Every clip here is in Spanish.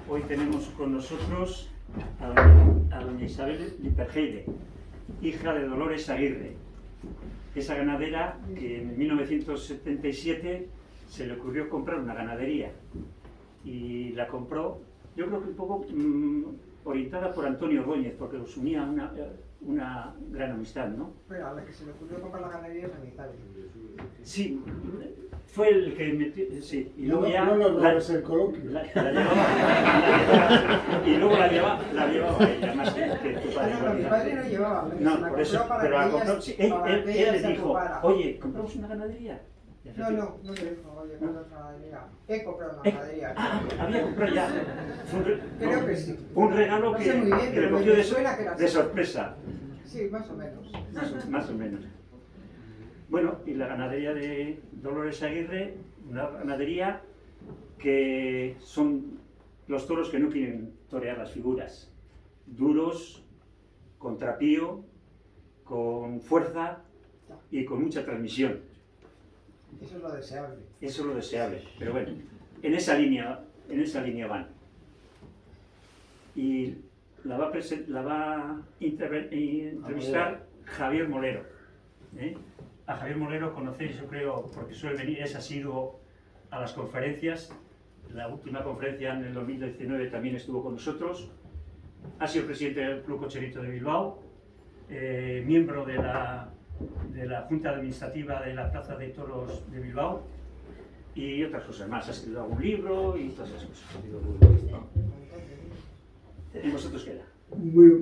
Hoy tenemos con nosotros a doña Isabel Liperheide, hija de Dolores Aguirre, esa ganadera que en 1977 se le ocurrió comprar una ganadería y la compró, yo creo que un poco orientada por Antonio Ordóñez, porque los unía una gran amistad, ¿no? Pero a la que se le ocurrió comprar la ganadería es a mi padre. Sí, fue el que metió, sí, y luego ya... es el coloquio. Y luego la llevaba ella, más que tu padre. No, mi padre no llevaba, No, se la por eso, compró pero la para que compró, ella, sí, para que él ella le se dijo, ocupara. oye, ¿compramos una ganadería? No le dijo, oye, compramos una ganadería. He comprado una ganadería. Había comprado ya. Creo que sí. Un regalo No sé muy bien, que le pero cogió me suena que era de así. sorpresa. Sí, más o menos. Más o menos. Bueno, y la ganadería de Dolores Aguirre, una ganadería que son los toros que no quieren torear las figuras. Duros, con trapío, con fuerza y con mucha transmisión. Eso es lo deseable. Eso es lo deseable. Pero bueno, en esa línea van. Y la va a entrevistar Javier Molero. A Javier Molero conocéis, yo creo, porque suele venir, es asiduo a las conferencias. La última conferencia en el 2019 también estuvo con nosotros. Ha sido presidente del Club Cocherito de Bilbao, miembro de la Junta Administrativa de la Plaza de Toros de Bilbao y otras cosas más. Ha escrito algún libro y todas esas cosas. ¿Y vosotros qué era?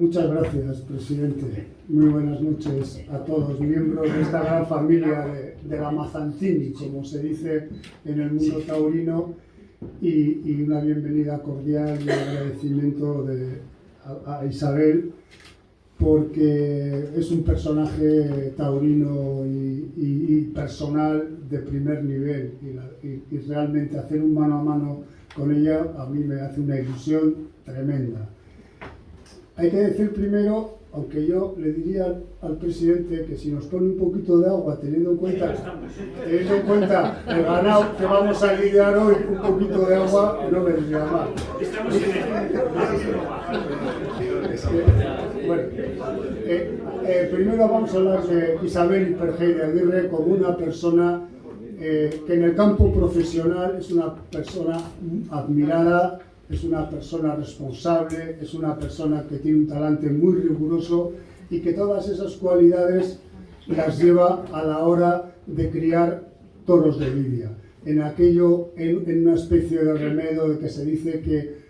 Muchas gracias, presidente. Muy buenas noches a todos, miembros de esta gran familia de la Mazzantini, como se dice en el mundo taurino, y una bienvenida cordial y agradecimiento a Isabel, porque es un personaje taurino y personal de primer nivel, y realmente hacer un mano a mano con ella a mí me hace una ilusión tremenda. Hay que decir primero, aunque yo le diría al presidente que si nos pone un poquito de agua, teniendo en cuenta el ganado que vamos a lidiar hoy, un poquito de agua no vendría mal. Bueno, primero vamos a hablar de Isabel Liperheide Aguirre como una persona que en el campo profesional es una persona admirada, es una persona responsable, es una persona que tiene un talante muy riguroso y que todas esas cualidades las lleva a la hora de criar toros de lidia. En una especie de remedio de que se dice que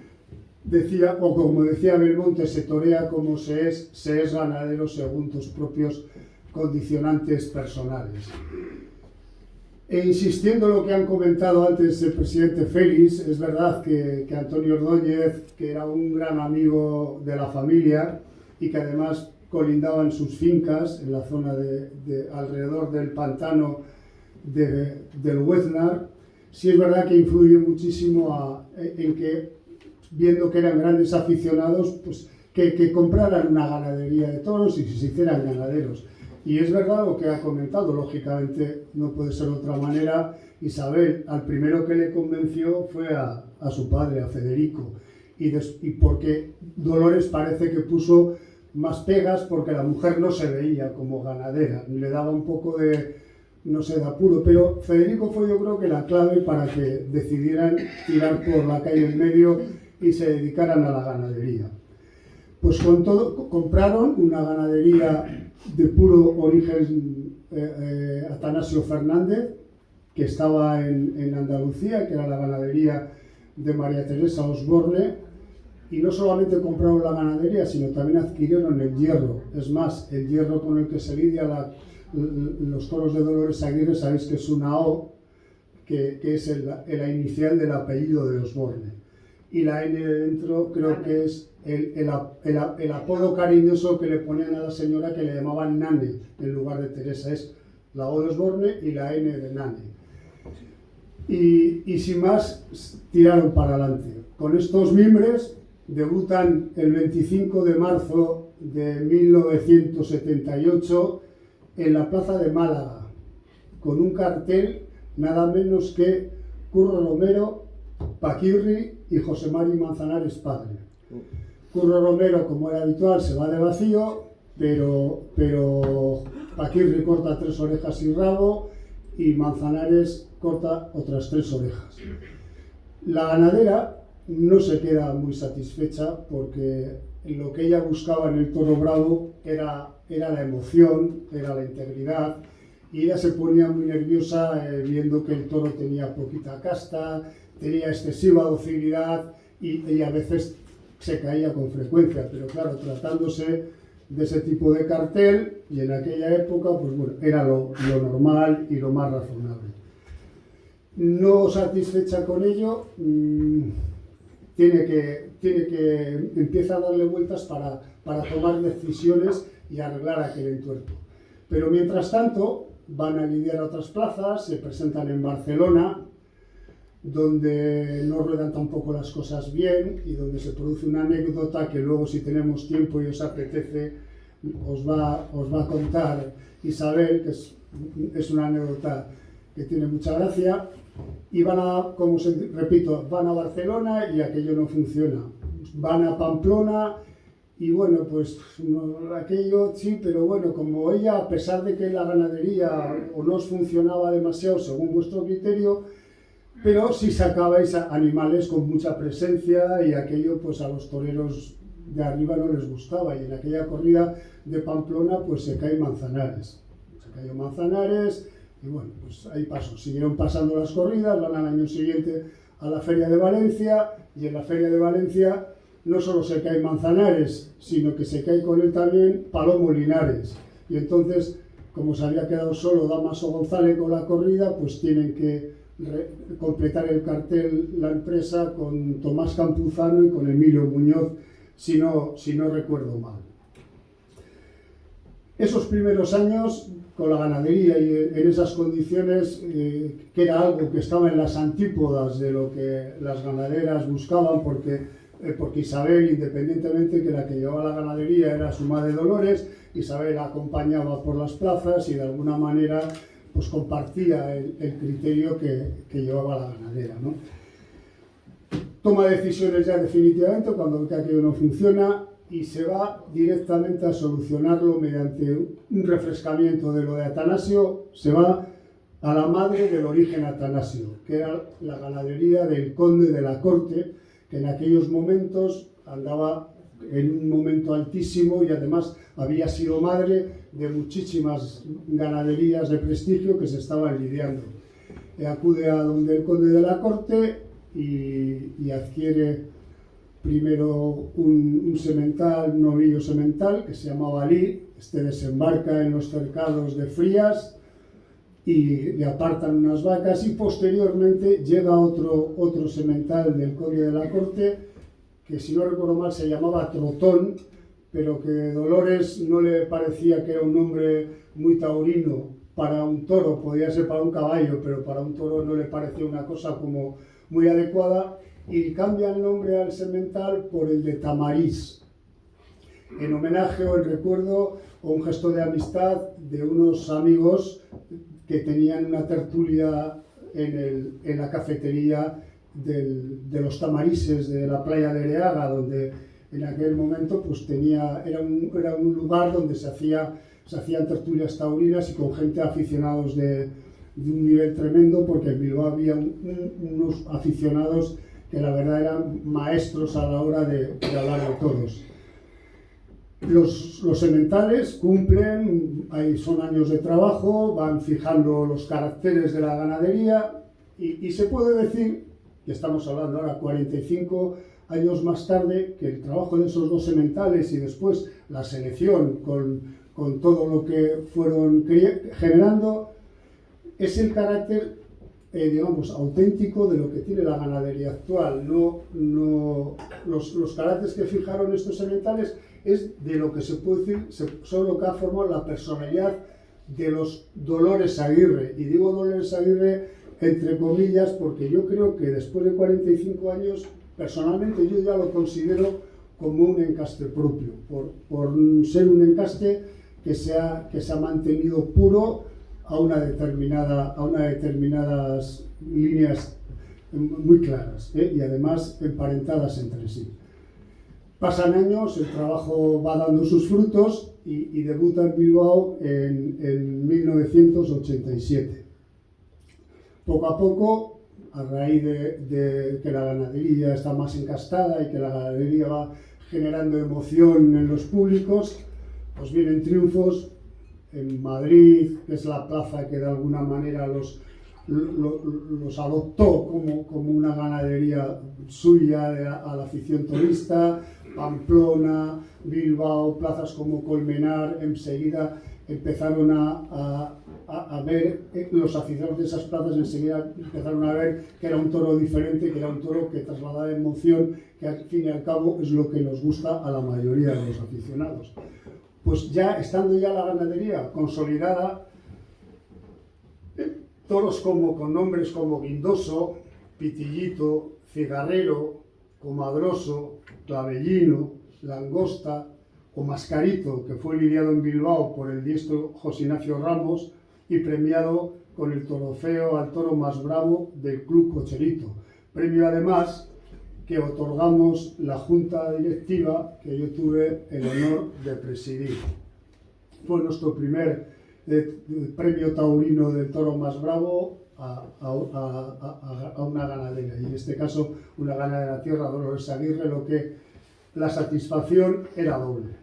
decía, o como decía Belmonte, se torea como se es ganadero según tus propios condicionantes personales. E insistiendo en lo que han comentado antes el presidente Félix, es verdad que Antonio Ordóñez, que era un gran amigo de la familia y que además colindaba en sus fincas en la zona alrededor del pantano del Hueznar, sí es verdad que influye muchísimo en que, viendo que eran grandes aficionados, pues que compraran una ganadería de toros y que se hicieran ganaderos. Y es verdad lo que ha comentado, lógicamente no puede ser de otra manera. Isabel, al primero que le convenció fue a su padre, a Federico, y porque Dolores parece que puso más pegas porque la mujer no se veía como ganadera, le daba un poco de, no sé, de apuro, pero Federico fue, yo creo, que la clave para que decidieran tirar por la calle en medio y se dedicaran a la ganadería. Pues con todo, compraron una ganadería de puro origen Atanasio Fernández, que estaba en Andalucía, que era la ganadería de María Teresa Osborne, y no solamente compraron la ganadería, sino también adquirieron el hierro. Es más, el hierro con el que se lidia los toros de Dolores Aguirre, sabéis que es una O, que es la inicial del apellido de Osborne. Y la N de dentro creo que es el apodo cariñoso que le ponían a la señora, que le llamaban Nane en lugar de Teresa. Es la O de Osborne y la N de Nane. Y sin más, tiraron para adelante. Con estos mimbres debutan el 25 de marzo de 1978 en la Plaza de Málaga, con un cartel nada menos que Curro Romero, Paquirri y José Mari Manzanares padre. Curro Romero, como era habitual, se va de vacío, pero Paquirri corta 3 orejas y rabo y Manzanares corta otras 3 orejas. La ganadera no se queda muy satisfecha porque lo que ella buscaba en el toro bravo era la emoción, era la integridad, y ella se ponía muy nerviosa viendo que el toro tenía poquita casta, tenía excesiva docilidad y a veces se caía con frecuencia, pero claro, tratándose de ese tipo de cartel, y en aquella época, pues bueno, era lo normal y lo más razonable. No satisfecha con ello, empieza a darle vueltas para tomar decisiones y arreglar aquel entuerto. Pero mientras tanto, van a lidiar a otras plazas, se presentan en Barcelona, donde no ruedan tampoco las cosas bien y donde se produce una anécdota que luego, si tenemos tiempo y os apetece, os va a contar Isabel, que es una anécdota que tiene mucha gracia. Y van a Barcelona y aquello no funciona. Van a Pamplona y bueno, pues aquello sí, pero bueno, como ella, a pesar de que la ganadería o no os funcionaba demasiado según vuestro criterio, pero sí sacabais animales con mucha presencia y aquello pues a los toreros de arriba no les gustaba, y en aquella corrida de Pamplona pues se cae Manzanares. Se cayó Manzanares y bueno, pues ahí pasó. Siguieron pasando las corridas, van al año siguiente a la Feria de Valencia, y en la Feria de Valencia no solo se cae Manzanares, sino que se cae con él también Palomo Linares. Y entonces, como se había quedado solo Damaso González con la corrida, pues tienen que completar el cartel la empresa con Tomás Campuzano y con Emilio Muñoz, si no recuerdo mal. Esos primeros años con la ganadería y en esas condiciones, que era algo que estaba en las antípodas de lo que las ganaderas buscaban, porque Isabel, independientemente que la que llevaba la ganadería era su madre Dolores, Isabel la acompañaba por las plazas y de alguna manera pues compartía el criterio que llevaba la ganadera, ¿no? Toma decisiones ya definitivamente cuando ve que aquello no funciona y se va directamente a solucionarlo mediante un refrescamiento de lo de Atanasio. Se va a la madre del origen Atanasio, que era la ganadería del conde de la Corte, que en aquellos momentos andaba en un momento altísimo y además había sido madre de muchísimas ganaderías de prestigio que se estaban lidiando. Acude a donde el conde de la Corte y adquiere primero un semental, un novillo semental que se llamaba Ali. Este desembarca en los cercados de Frías y le apartan unas vacas, y posteriormente llega otro semental del conde de la Corte que, si no recuerdo mal, se llamaba Trotón, pero que Dolores no le parecía que era un nombre muy taurino para un toro. Podía ser para un caballo, pero para un toro no le parecía una cosa como muy adecuada, y cambia el nombre al semental por el de Tamariz, en homenaje o en recuerdo o un gesto de amistad de unos amigos que tenían una tertulia en la cafetería de los Tamarices de la playa de Ereaga, donde en aquel momento pues era un lugar donde se hacían tertulias taurinas y con gente aficionados de un nivel tremendo, porque en Bilbao había unos aficionados que la verdad eran maestros a la hora de hablar de toros. Los sementales cumplen, son años de trabajo, van fijando los caracteres de la ganadería y se puede decir, que estamos hablando ahora 45 años más tarde, que el trabajo de esos 2 sementales y después la selección con todo lo que fueron generando es el carácter digamos, auténtico de lo que tiene la ganadería actual. Los caracteres que fijaron estos sementales es de lo que se puede decir, son lo que ha formado la personalidad de los Dolores Aguirre. Y digo Dolores Aguirre entre comillas porque yo creo que después de 45 años, personalmente yo ya lo considero como un encaste propio, por ser un encaste que se ha mantenido puro a unas determinadas líneas muy claras, y además emparentadas entre sí. Pasan años, el trabajo va dando sus frutos y debuta en Bilbao en 1987. Poco a poco, a raíz de que la ganadería está más encastada y que la ganadería va generando emoción en los públicos, pues vienen triunfos en Madrid, que es la plaza que de alguna manera los adoptó como una ganadería suya a la afición turista. Pamplona, Bilbao, plazas como Colmenar, enseguida empezaron a ver, los aficionados de esas plazas enseguida empezaron a ver que era un toro diferente, que era un toro que trasladaba emoción, que al fin y al cabo es lo que nos gusta a la mayoría de los aficionados. Pues ya estando ya la ganadería consolidada, toros con nombres como Guindoso, Pitillito, Cigarrero, Comadroso, Clavellino, Langosta o Mascarito, que fue lidiado en Bilbao por el diestro José Ignacio Ramos y premiado con el trofeo al toro más bravo del Club Cocherito. Premio además que otorgamos la junta directiva que yo tuve el honor de presidir. Fue nuestro primer premio taurino del toro más bravo a una ganadera, y en este caso una ganadera de tierra, Dolores Aguirre, lo que la satisfacción era doble.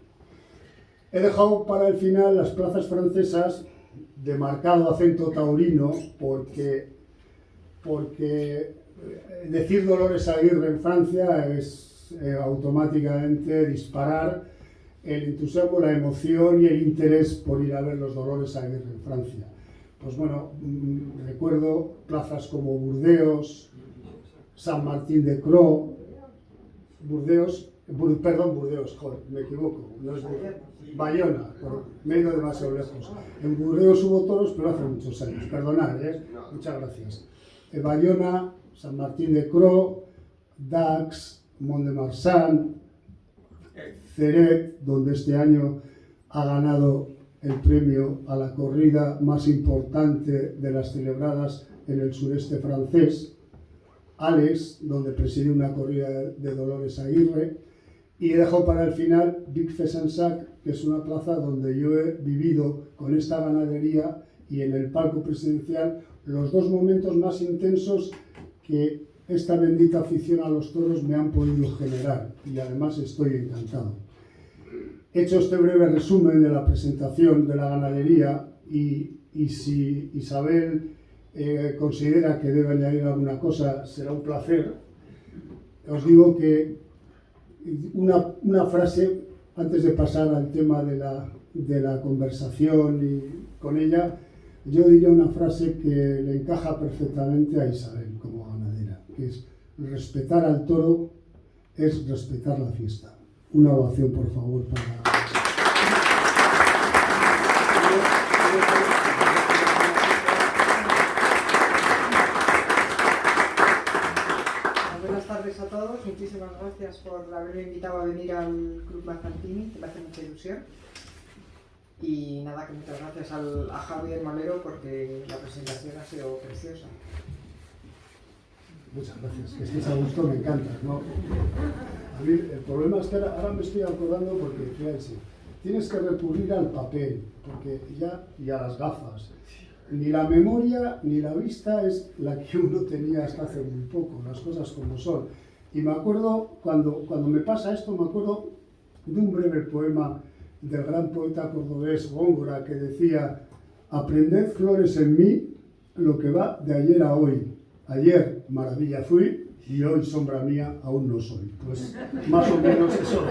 He dejado para el final las plazas francesas de marcado acento taurino porque decir Dolores Aguirre en Francia es automáticamente disparar el entusiasmo, la emoción y el interés por ir a ver los Dolores Aguirre en Francia. Pues bueno, recuerdo plazas como Burdeos, San Martín de Croo, Burdeos, joder, me equivoco, no es Burdeos, Bayona, me he ido demasiado lejos. En Burdeos hubo toros, pero hace muchos años, perdonad, muchas gracias. Bayona, San Martín de Croo, Dax, Mont-de-Marsan, Ceret, donde este año ha ganado el premio a la corrida más importante de las celebradas en el sureste francés, Ales, donde presidió una corrida de Dolores Aguirre, y he dejado para el final Vic Fezensac, que es una plaza donde yo he vivido con esta ganadería y en el palco presidencial los dos momentos más intensos que esta bendita afición a los toros me han podido generar, y además estoy encantado. He hecho este breve resumen de la presentación de la ganadería y si Isabel considera que debe añadir alguna cosa, será un placer. Os digo que una frase, antes de pasar al tema de la conversación y con ella, yo diría una frase que le encaja perfectamente a Isabel como ganadera, que es: respetar al toro es respetar la fiesta. Una ovación, por favor, para... Buenas tardes a todos, muchísimas gracias por haberme invitado a venir al Club Mazzantini, que me hace mucha ilusión. Y nada, que muchas gracias a Javier Molero porque la presentación ha sido preciosa. Muchas gracias, que estés a gusto, me encanta, ¿no? A mí el problema es que ahora me estoy acordando porque, fíjense, tienes que recurrir al papel y a las gafas. Ni la memoria ni la vista es la que uno tenía hasta hace muy poco, las cosas como son. Y me acuerdo, cuando me pasa esto, me acuerdo de un breve poema del gran poeta cordobés Góngora que decía: aprended, flores, en mí lo que va de ayer a hoy. Ayer maravilla fui y hoy sombra mía aún no soy. Pues más o menos eso.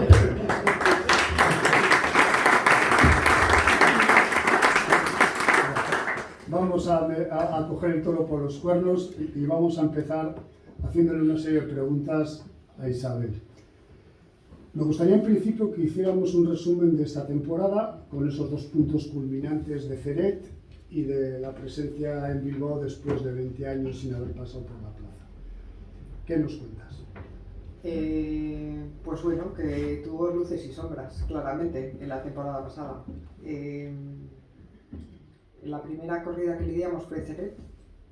Vamos a coger el toro por los cuernos y vamos a empezar haciéndole una serie de preguntas a Isabel. Me gustaría en principio que hiciéramos un resumen de esta temporada con esos dos puntos culminantes de Ceret y de la presencia en Bilbao después de 20 años sin haber pasado por la plaza. ¿Qué nos cuentas? Pues bueno, que tuvo luces y sombras, claramente, en la temporada pasada. La primera corrida que lidiamos fue Ceret,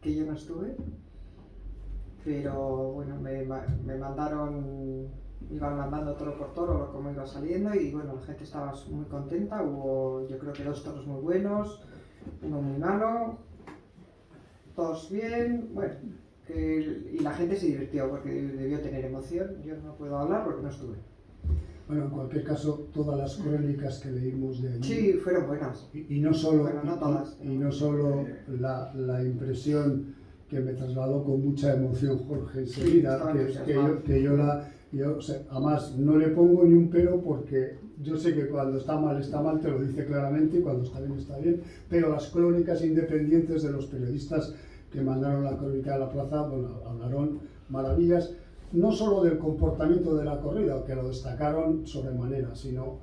que yo no estuve, pero bueno, me mandaron, iban mandando toro por toro como iba saliendo y bueno, la gente estaba muy contenta, hubo yo creo que 2 toros muy buenos, uno muy malo, todos bien, bueno, y la gente se divirtió porque debió tener emoción, yo no puedo hablar porque no estuve. Bueno, en cualquier caso, todas las crónicas que leímos de allí... Sí, fueron buenas. Y no solo, bueno, no todas, y no solo la impresión que me trasladó con mucha emoción Jorge enseguida, o sea, además no le pongo ni un pero porque yo sé que cuando está mal, te lo dice claramente, y cuando está bien, pero las crónicas independientes de los periodistas que mandaron la crónica a la plaza, bueno, hablaron maravillas, no solo del comportamiento de la corrida, que lo destacaron sobremanera, sino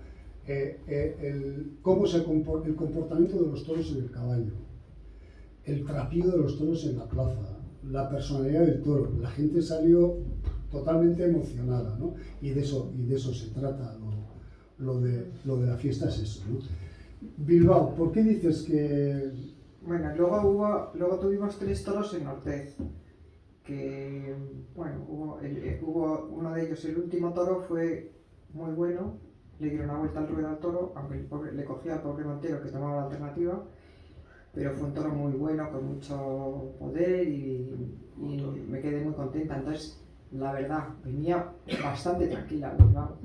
el comportamiento de los toros en el caballo, el trapío de los toros en la plaza, la personalidad del toro. La gente salió totalmente emocionada, ¿no? Y de eso se trata, lo de la fiesta es eso, ¿no? Bilbao, ¿por qué dices que...? Bueno, luego tuvimos 3 toros en Ortez, que, bueno, hubo uno de ellos, el último toro fue muy bueno, le dieron una vuelta al ruedo al toro, aunque le cogía al pobre Montero que tomaba la alternativa, pero fue un toro muy bueno, con mucho poder y me quedé muy contenta. Entonces, la verdad, venía bastante tranquila, Bilbao,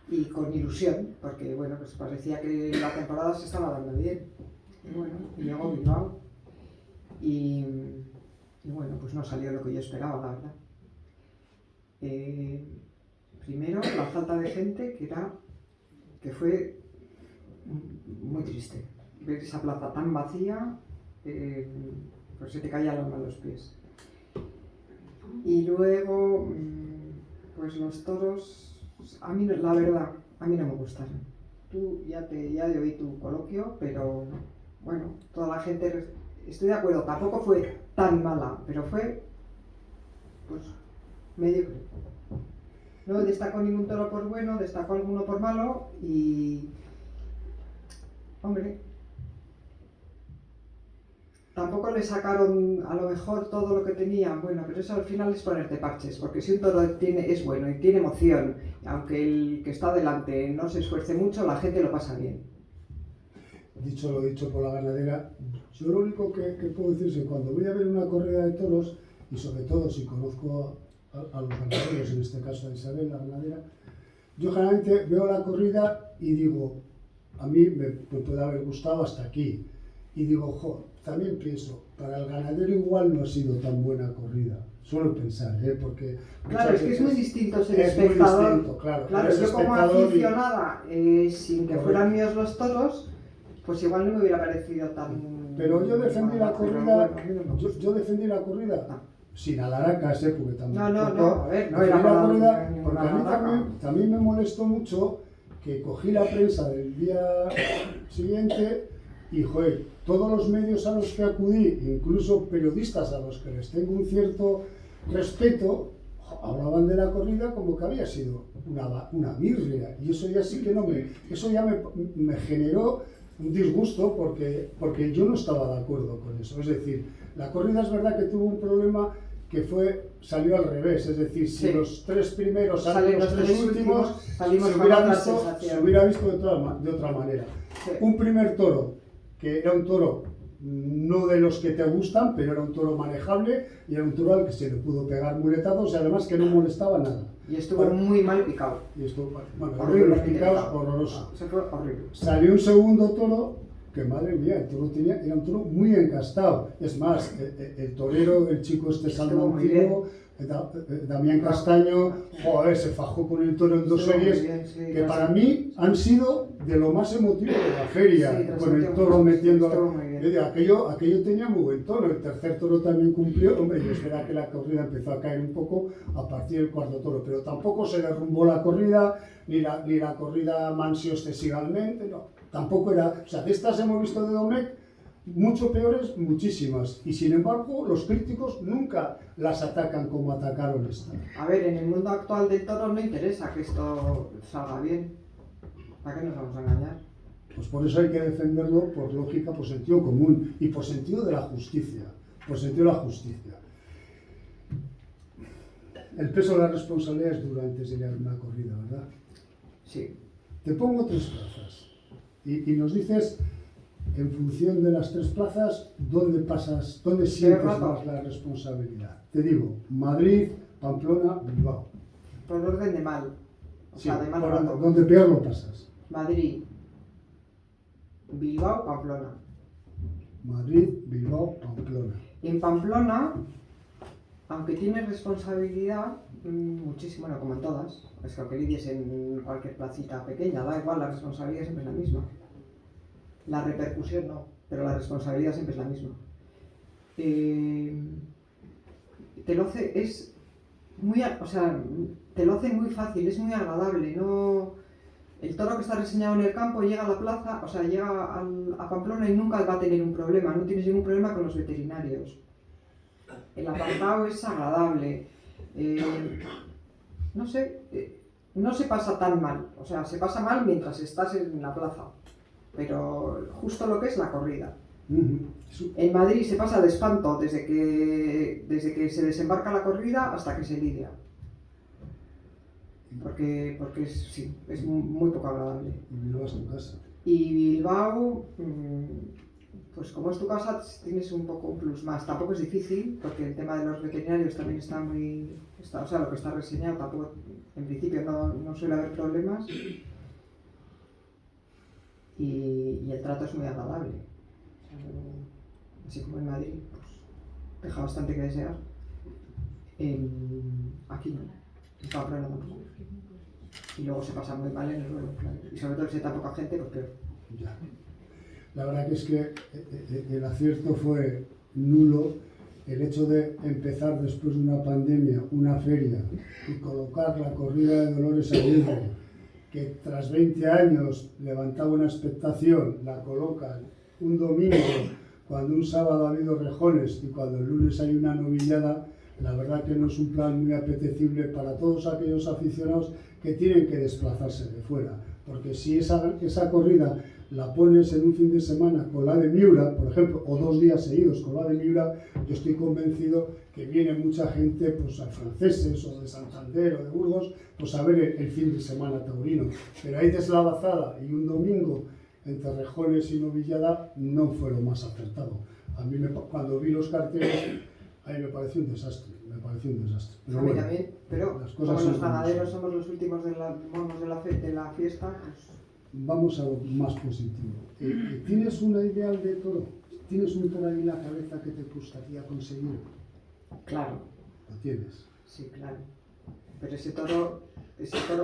y con ilusión, porque bueno, pues parecía que la temporada se estaba dando bien. Y bueno, y llegó Bilbao y bueno, pues no salió lo que yo esperaba, la verdad. Primero, la falta de gente, que fue muy triste. Ver esa plaza tan vacía, pues se te caía el alma a los pies. Y luego, pues los toros, a mí la verdad, a mí no me gustaron. Tú ya oí tu coloquio, pero bueno, toda la gente, estoy de acuerdo, tampoco fue tan mala, pero fue, pues, mediocre. No destacó ningún toro por bueno, destacó alguno por malo y, hombre, tampoco le sacaron a lo mejor todo lo que tenían, bueno, pero eso al final es ponerte parches, porque si un toro es bueno y tiene emoción, aunque el que está delante no se esfuerce mucho, la gente lo pasa bien. Dicho lo dicho por la ganadera, yo lo único que puedo decir es que cuando voy a ver una corrida de toros, y sobre todo si conozco a los ganaderos, en este caso a Isabel, la ganadera, yo generalmente veo la corrida y digo, a mí me puede haber gustado hasta aquí, y digo, también pienso, para el ganadero igual no ha sido tan buena corrida. Suelo pensar, porque... Claro, es que es muy distinto ser espectador. Muy distinto, claro, yo como aficionada, sin que fueran míos los toros, pues igual no me hubiera parecido tan... Pero yo defendí la corrida, yo defendí la corrida sin alaracas, porque también... No, a ver, no era la corrida, porque a mí también me molestó mucho que cogí la prensa del día siguiente y, joder, todos los medios a los que acudí, incluso periodistas a los que les tengo un cierto respeto, hablaban de la corrida como que había sido una birria, y eso ya sí que eso ya me generó un disgusto porque yo no estaba de acuerdo con eso. Es decir, la corrida es verdad que tuvo un problema que salió al revés, es decir, si los 3 primeros salen los 3 últimos, se hubiera visto de otra manera. Sí. Un primer toro, que era un toro no de los que te gustan, pero era un toro manejable y era un toro al que se le pudo pegar muletazos y además que no molestaba nada. Y estuvo muy mal picado. Y estuvo, bueno, los picados horrorosos. Se fue horrible. Salió un segundo toro que, madre mía, el toro era un toro muy encastado. Es más, el torero, el chico salmantino, Damián Castaño, joder, se fajó con el toro en 2 series, que para mí han sido de lo más emotivo de la feria, con el toro metiendo... Aquello tenía muy buen tono, el tercer toro también cumplió, hombre, y es verdad que la corrida empezó a caer un poco a partir del 4.º toro, pero tampoco se derrumbó la corrida, ni la corrida mansió excesivamente, no, tampoco era... O sea, de estas hemos visto de Domecq, mucho peores, muchísimas, y sin embargo los críticos nunca las atacan como atacaron esta. A ver, en el mundo actual del toro no interesa que esto salga bien, ¿para qué nos vamos a engañar? Pues por eso hay que defenderlo por lógica, por sentido común y por sentido de la justicia, El peso de la responsabilidad es duro antes de llegar a una corrida, ¿verdad? Sí. Te pongo 3 plazas y nos dices, en función de las 3 plazas, dónde sientes más la responsabilidad. Te digo, Madrid, Pamplona, Bilbao. Por orden de mal. O Sí, sea, de mal rato. donde peor lo pasas. Madrid, Bilbao, Pamplona. Madrid, Bilbao, Pamplona. En Pamplona, aunque tienes responsabilidad, muchísimo, bueno, como en todas, es que aunque lidies en cualquier placita pequeña, da igual, la responsabilidad siempre es la misma. La repercusión no, pero la responsabilidad siempre es la misma. Te lo hace, es muy, o sea, te lo hace muy fácil, es muy agradable, no... El toro que está reseñado en el campo llega a la plaza, o sea, llega a Pamplona y nunca va a tener un problema, no tienes ningún problema con los veterinarios. El apartado es agradable, no sé, no se pasa tan mal, o sea, se pasa mal mientras estás en la plaza, pero justo lo que es la corrida. En Madrid se pasa de espanto desde que se desembarca la corrida hasta que se lidia. Porque sí, es muy poco agradable. Y Bilbao es tu casa. Y Bilbao, pues como es tu casa, tienes un poco un plus más. Tampoco es difícil, porque el tema de los veterinarios también está muy... o sea, lo que está reseñado tampoco, en principio no suele haber problemas. Y el trato es muy agradable. O sea, así como en Madrid, pues deja bastante que desear. Aquí no. En Pamplona tampoco. Y luego se pasa muy mal en el vuelo, claro. Y sobre todo si está poca gente, pues peor. Ya. La verdad que es que el acierto fue nulo. El hecho de empezar después de una pandemia, una feria, y colocar la corrida de Dolores Aguirre, que tras 20 años levantaba una expectación, la colocan un domingo, cuando un sábado ha habido rejones y cuando el lunes hay una novillada, la verdad que no es un plan muy apetecible para todos aquellos aficionados que tienen que desplazarse de fuera. Porque si esa corrida la pones en un fin de semana con la de Miura, por ejemplo, o 2 días seguidos con la de Miura, yo estoy convencido que viene mucha gente, pues a franceses o de Santander o de Burgos, pues a ver el fin de semana taurino. Pero ahí deslavazada y un domingo entre rejones y novillada no fue lo más acertado. A mí cuando vi los carteles, a mí me pareció un desastre, Pero a mí bueno, también, pero las como cosas los son ganaderos somos los últimos monos de la fiesta, pues... Vamos a lo más positivo. ¿Tienes una ideal de toro? ¿Tienes un toro ahí en la cabeza que te gustaría conseguir? Claro. ¿Lo tienes? Sí, claro. Pero ese toro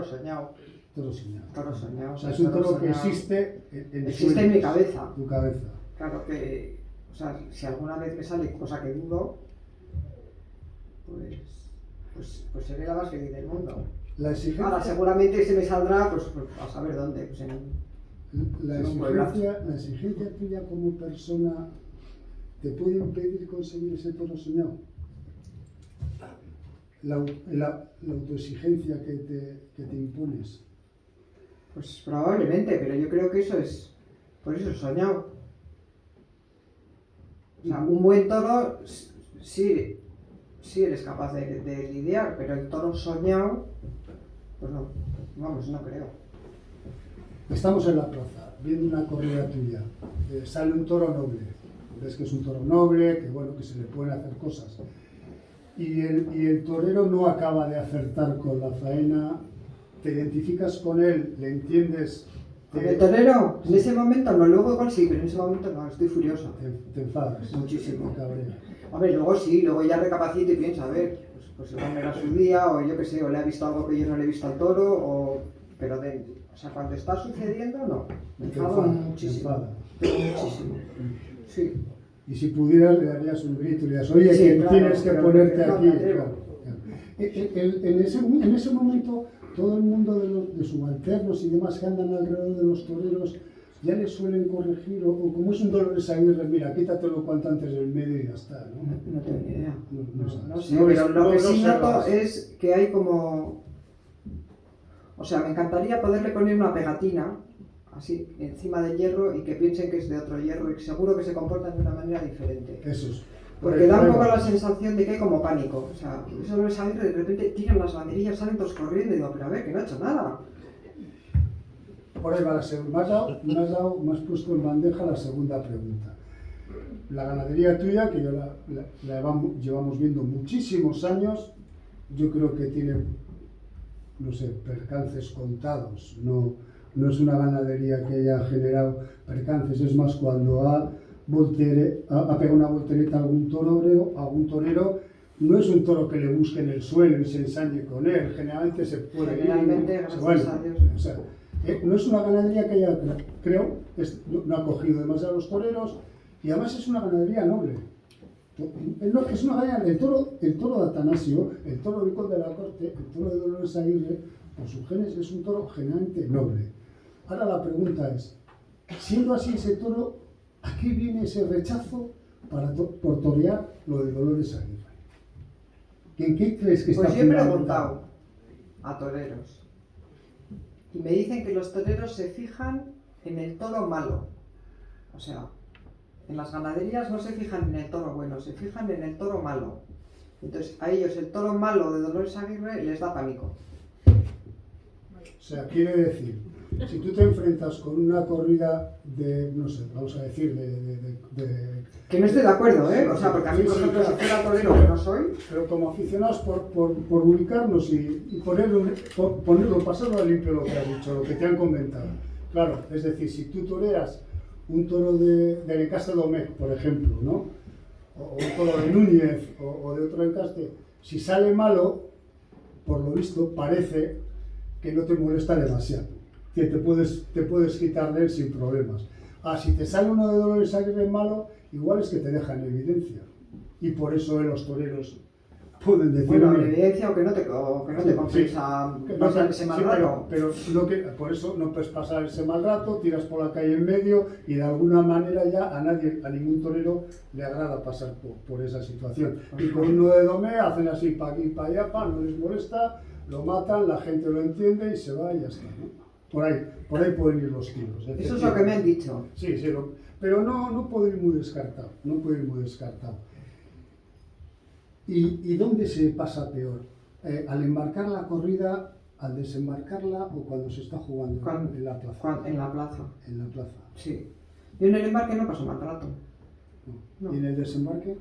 soñado. Toro soñado. Toro soñado. O sea, es un toro que soñado. existe en mi cabeza. Tu cabeza. Claro que, o sea, si alguna vez me sale, cosa que dudo, pues seré la más feliz del mundo. La exigencia, Ahora, seguramente se me saldrá, pues a saber dónde, pues la exigencia tuya como persona te puede impedir conseguir ese toro soñado. La autoexigencia que te impones. Pues probablemente, pero yo creo que eso es, por eso es soñado. O sea, un buen toro sí eres capaz de lidiar, pero el toro soñado, pues no, vamos, no creo. Estamos en la plaza, viendo una corrida tuya, sale un toro noble, ves que es un toro noble, que bueno, que se le pueden hacer cosas, y el torero no acaba de acertar con la faena, te identificas con él, le entiendes. ¿El torero? En ese momento no, luego igual sí, pero en ese momento no, estoy furiosa. Te enfadas. Muchísimo. Te cabreas. Hombre, luego sí, luego ya recapacito y pienso, a ver, pues igual no era su día, o yo qué sé, o le ha visto algo que yo no le he visto al toro, pero o sea, cuando está sucediendo, no. Me enfado muchísimo. Muchísimo. Sí. Y si pudieras, le darías un grito y le dirías, oye, Sí, que claro, tienes que ponerte no, aquí. claro. En ese momento, todo el mundo de subalternos y demás que andan alrededor de los toreros ya les suelen corregir, o como es un Dolores Aguirre, mira, quítatelo cuanto antes del medio y ya está, ¿no? No tengo ni idea. No sé, No, pero lo que sí no noto sé. es que hay como... O sea, me encantaría poderle poner una pegatina, así, encima del hierro y que piensen que es de otro hierro y seguro que se comportan de una manera diferente. Eso es. Porque da un poco la sensación de que hay como pánico. O sea, eso no es salir, de repente tiran las banderillas, salen todos corriendo y digo, pero a ver, que no ha hecho nada. Por ahí va la segunda. Me has puesto en bandeja la segunda pregunta. La ganadería tuya, que yo llevamos viendo muchísimos años, yo creo que tiene, no sé, percances contados. No es una ganadería que haya generado percances, es más cuando ha pegado una voltereta a algún torero, no es un toro que le busque en el suelo y se ensañe con él, generalmente se puede Generalmente, gracias a Dios. O sea, no es una ganadería que haya, creo, no ha cogido demasiado a los toreros y además es una ganadería noble. Es una ganadería, el toro de Atanasio, el toro de Conde de la Corte, el toro de Dolores Aguirre, por sus genes es un toro generalmente noble. Ahora la pregunta es, siendo así ese toro, ¿a qué viene ese rechazo por torear lo de Dolores Aguirre? ¿En qué crees que está Pues yo he fundamentado? preguntado a toreros y me dicen que los toreros se fijan en el toro malo. O sea, en las ganaderías no se fijan en el toro bueno, se fijan en el toro malo. Entonces a ellos el toro malo de Dolores Aguirre les da pánico. O sea, quiere decir, si tú te enfrentas con una corrida de, no sé, vamos a decir, Que no estoy de acuerdo, ¿eh? O sea, porque a mí, por ejemplo, si fuera torero, que no soy... Pero como aficionados por ubicarnos y ponerlo, pasarlo a limpio lo que has dicho, lo que te han comentado. Claro, es decir, si tú toreas un toro de Encaste Domecq, por ejemplo, ¿no? O un toro de Núñez o de otro encaste, si sale malo, por lo visto, parece que no te molesta demasiado, que te puedes quitar de él sin problemas. Si te sale uno de Dolores Aguirre malo, igual es que te deja en evidencia. Y por eso los toreros pueden decir... Bueno, en evidencia o que no te compensa pasar ese mal rato. Pero por eso no puedes pasar ese mal rato, tiras por la calle en medio y de alguna manera ya a ningún torero le agrada pasar por esa situación. Y con uno de Domecq hacen así para aquí, para allá, no les molesta, lo matan, la gente lo entiende y se va y ya está, ¿no? Por ahí pueden ir los tiros. Eso es lo que me han dicho. Sí, pero no puede ir muy descartado, ¿Y dónde se pasa peor? ¿Al embarcar la corrida, al desembarcarla o cuando se está jugando en la plaza? En la plaza. En la plaza. Sí. Yo en el embarque no paso mal rato. No. ¿Y en el desembarque?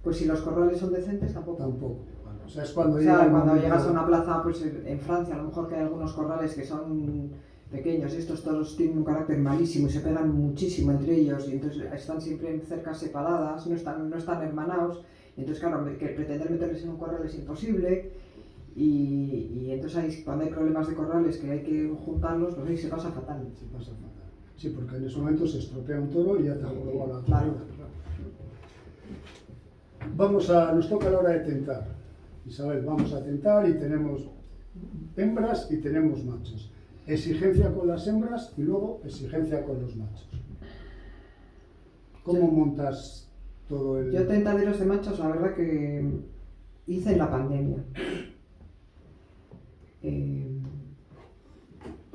Pues si los corrales son decentes, tampoco. Tampoco. Bueno, o sea, es cuando, cuando llegas a una plaza, pues en Francia, a lo mejor que hay algunos corrales que son pequeños y estos toros tienen un carácter malísimo y se pegan muchísimo entre ellos y entonces están siempre en cercas separadas, no están hermanados. Entonces, claro, que pretender meterles en un corral es imposible y entonces cuando hay problemas de corrales que hay que juntarlos, pues ahí se pasa fatal. Sí, porque en ese momento se estropea un toro y ya te ha jugado la corrida. Claro. Nos toca la hora de tentar. Isabel, vamos a tentar y tenemos hembras y tenemos machos. Exigencia con las hembras y luego exigencia con los machos. ¿Cómo montas todo el...? Yo tentaderos de machos, la verdad que hice en la pandemia.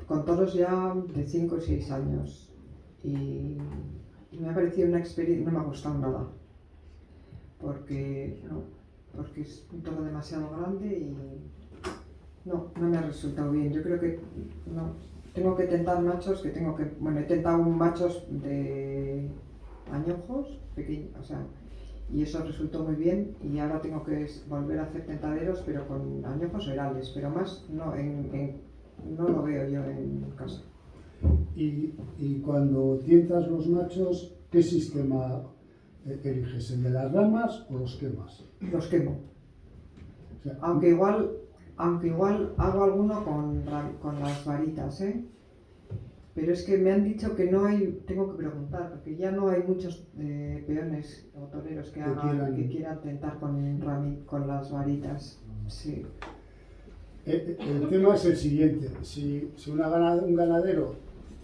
Con toros ya de 5 o 6 años. Y me ha parecido una experiencia, no me ha gustado nada. Porque es un toro demasiado grande y no me ha resultado bien. Yo creo que no. Tengo que tentar machos he tentado machos de añojos, pequeños, o sea, y eso resultó muy bien y ahora tengo que volver a hacer tentaderos, pero con añojos orales, pero más no lo veo yo en casa. Y cuando tientas los machos, ¿qué sistema eliges? ¿El de las ramas o los quemas? Los quemo. O sea, Aunque igual hago alguno con las varitas, ¿eh? Pero es que me han dicho que no hay, tengo que preguntar, porque ya no hay muchos peones o toreros que quieran tentar con las varitas. Sí. El tema es el siguiente: si un ganadero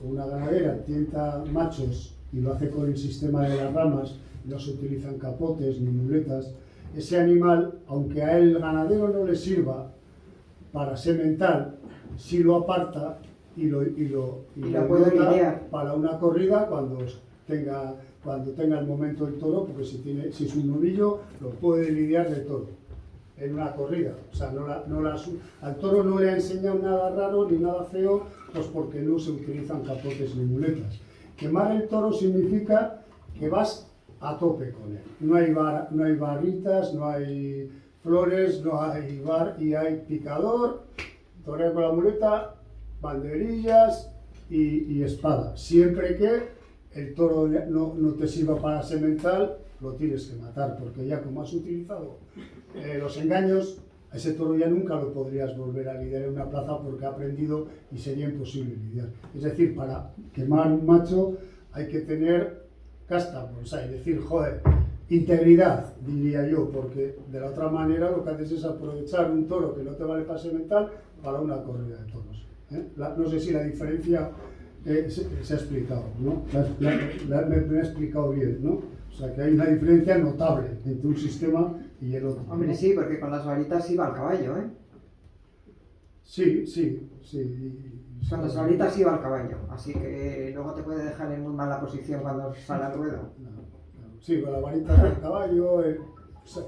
o una ganadera tienta machos y lo hace con el sistema de las ramas, no se utilizan capotes ni muletas, ese animal, aunque a el ganadero no le sirva para semental, si lo aparta y lo puede bota lidiar para una corrida cuando tenga cuando tenga el momento el toro, porque si es un novillo, lo puede lidiar de todo en una corrida. O sea, al toro no le ha enseñado nada raro ni nada feo, pues porque no se utilizan capotes ni muletas. Quemar el toro significa que vas a tope con él. No hay barritas, no hay flores, no hay bar, y hay picador, toreo con la muleta, banderillas y espada. Siempre que el toro no te sirva para semental, lo tienes que matar, porque ya como has utilizado los engaños, a ese toro ya nunca lo podrías volver a lidiar en una plaza porque ha aprendido y sería imposible lidiar. Es decir, para quemar un macho hay que tener casta, o sea, y decir, joder, integridad, diría yo, porque de la otra manera lo que haces es aprovechar un toro que no te vale para semental para una corrida de toros. No sé si la diferencia se ha explicado, ¿no? Me ha explicado bien, ¿no? O sea, que hay una diferencia notable entre un sistema y el otro. Hombre, sí, porque con las varitas iba al caballo, ¿eh? Sí. Con las varitas iba al caballo, así que luego te puede dejar en muy mala posición cuando sale al ruedo. Sí, con las varitas del caballo,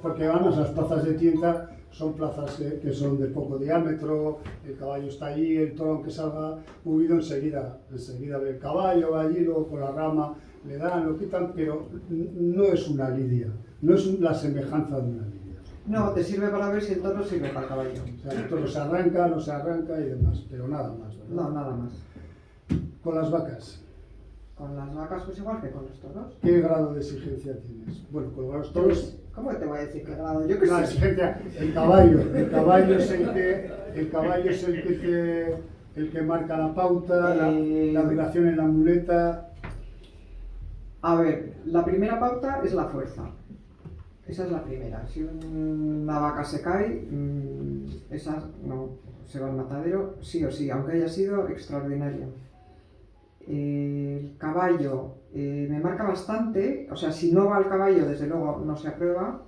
porque vamos, las plazas de tienda son plazas que son de poco diámetro, el caballo está allí, el toro aunque salga huido enseguida ve el caballo, va allí, luego con la rama le dan, lo quitan, pero no es una lidia, no es la semejanza de una lidia. No, te sirve para ver si el toro sirve para el caballo. O sea, el toro se arranca, no se arranca y demás, pero nada más, ¿verdad? No, nada más. Con las vacas, Con las vacas pues igual que con los toros. ¿qué grado de exigencia tienes? Bueno, con los toros... ¿Cómo te voy a decir qué grado? Yo qué La sé. exigencia, el caballo es el que marca la pauta, la duración en la muleta. A ver, la primera pauta es la fuerza. Esa es la primera. Si una vaca se cae, esa no se va al matadero, sí o sí, aunque haya sido extraordinario. El caballo me marca bastante, o sea, si no va al caballo, desde luego no se aprueba.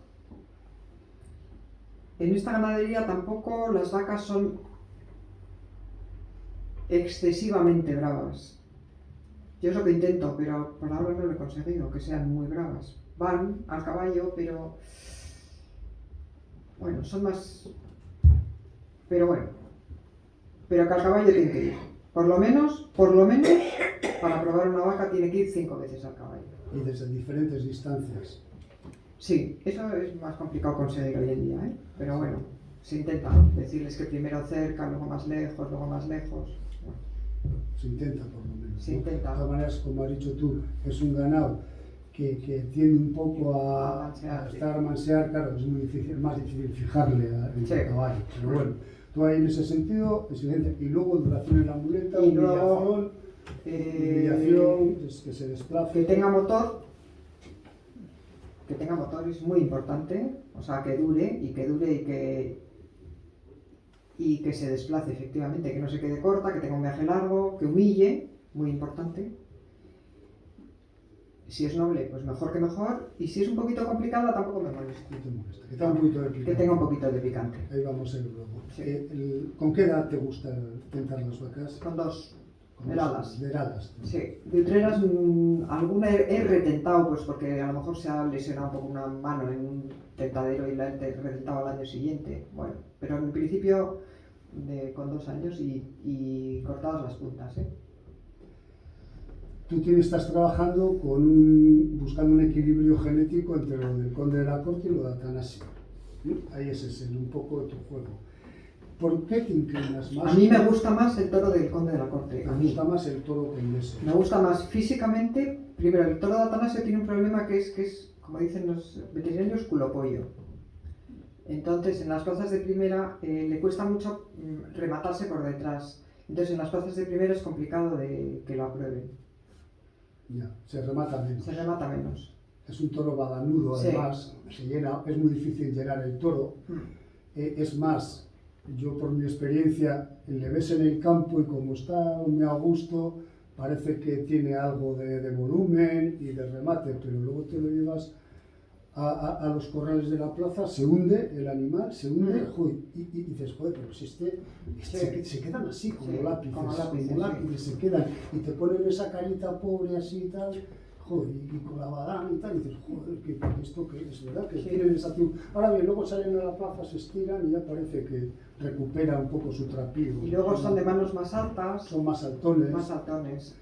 En esta ganadería tampoco las vacas son excesivamente bravas. Yo es lo que intento, pero por ahora no lo he conseguido, que sean muy bravas. Van al caballo, pero bueno, son más... Pero bueno, pero que al caballo tiene que ir. Por lo menos, para probar una vaca tiene que ir 5 veces al caballo. Y desde diferentes distancias. Sí, eso es más complicado conseguir hoy en día, ¿eh? Pero bueno, se intenta decirles que primero cerca, luego más lejos, luego más lejos. Bueno, Se intenta por lo menos. se ¿no? intenta. De todas maneras, como has dicho tú, es un ganado que tiende un poco a estar a mansear, claro, es muy difícil, más difícil fijarle en el caballo. Pero bueno, tú ahí en ese sentido, excelente. Y luego duración en la muleta, Y luego, humillación, que se desplace. que tenga motor es muy importante, o sea, que dure y que se desplace efectivamente, que no se quede corta, que tenga un viaje largo, que humille, muy importante. Si es noble, pues mejor que mejor, y si es un poquito complicada, tampoco me molesta. No te molesta, que tenga un poquito de picante. Que tenga un poquito de picante. Ahí vamos a ir luego. Sí. ¿Con qué edad te gusta tentar las vacas? Con 2 Con heladas. Heladas. Sí, de utreras alguna he retentado, pues porque a lo mejor se ha lesionado un poco una mano en un tentadero y la he retentado al año siguiente. Bueno, pero en principio con 2 años y cortadas las puntas, ¿eh? Tú estás trabajando buscando un equilibrio genético entre lo del conde de la corte y lo de Atanasio. Ahí es ese, un poco tu juego. ¿Por qué te inclinas más? A mí me gusta más el toro del conde de la corte. Me gusta más el toro que el ese. Me gusta más físicamente. Primero, el toro de Atanasio tiene un problema que es, como dicen los veterinarios, culopollo. Entonces, en las plazas de primera le cuesta mucho rematarse por detrás. Entonces, en las plazas de primera es complicado de que lo aprueben. Ya, se remata menos. Se remata menos. Es un toro badanudo, además, se llena, es muy difícil llenar el toro. Es más, yo por mi experiencia, le ves en el campo y como está muy a gusto, parece que tiene algo de volumen y de remate, pero luego te lo llevas a los corrales de la plaza, se hunde el animal, joder, y dices, joder, pero si se quedan así, como lápices, se quedan, y te ponen esa carita pobre así y tal, joder, y con la badana y tal, y dices, joder, ¿esto qué es? ¿Verdad? Que tienen esa actitud. Ahora bien, luego salen a la plaza, se estiran y ya parece que recupera un poco su trapío. Y luego son de manos más altas. Son más saltones. Más saltones.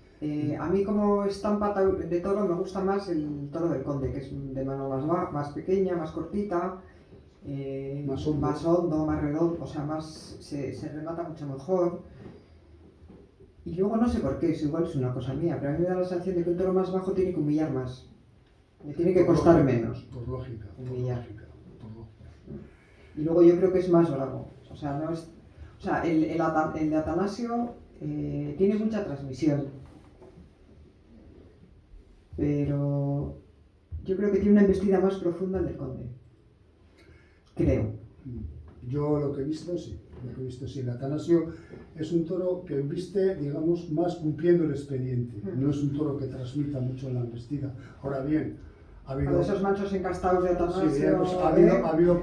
A mí como estampa de toro me gusta más el toro del conde, que es de mano más pequeña, más cortita, más hondo, más redondo, o sea, se remata mucho mejor. Y luego no sé por qué, eso igual es una cosa mía, pero a mí me da la sensación de que un toro más bajo tiene que humillar más. Me tiene que costar menos. Por lógica. Y luego yo creo que es más bravo. O sea, no es, o sea el de Atanasio tiene mucha transmisión. Pero yo creo que tiene una embestida más profunda el del conde. Creo. Yo lo que he visto, sí. El Atanasio es un toro que embiste, digamos, más cumpliendo el expediente. No es un toro que transmita mucho en la embestida. Ahora bien, ha habido... esos manchos encastados de Atanasio... Sí, ha habido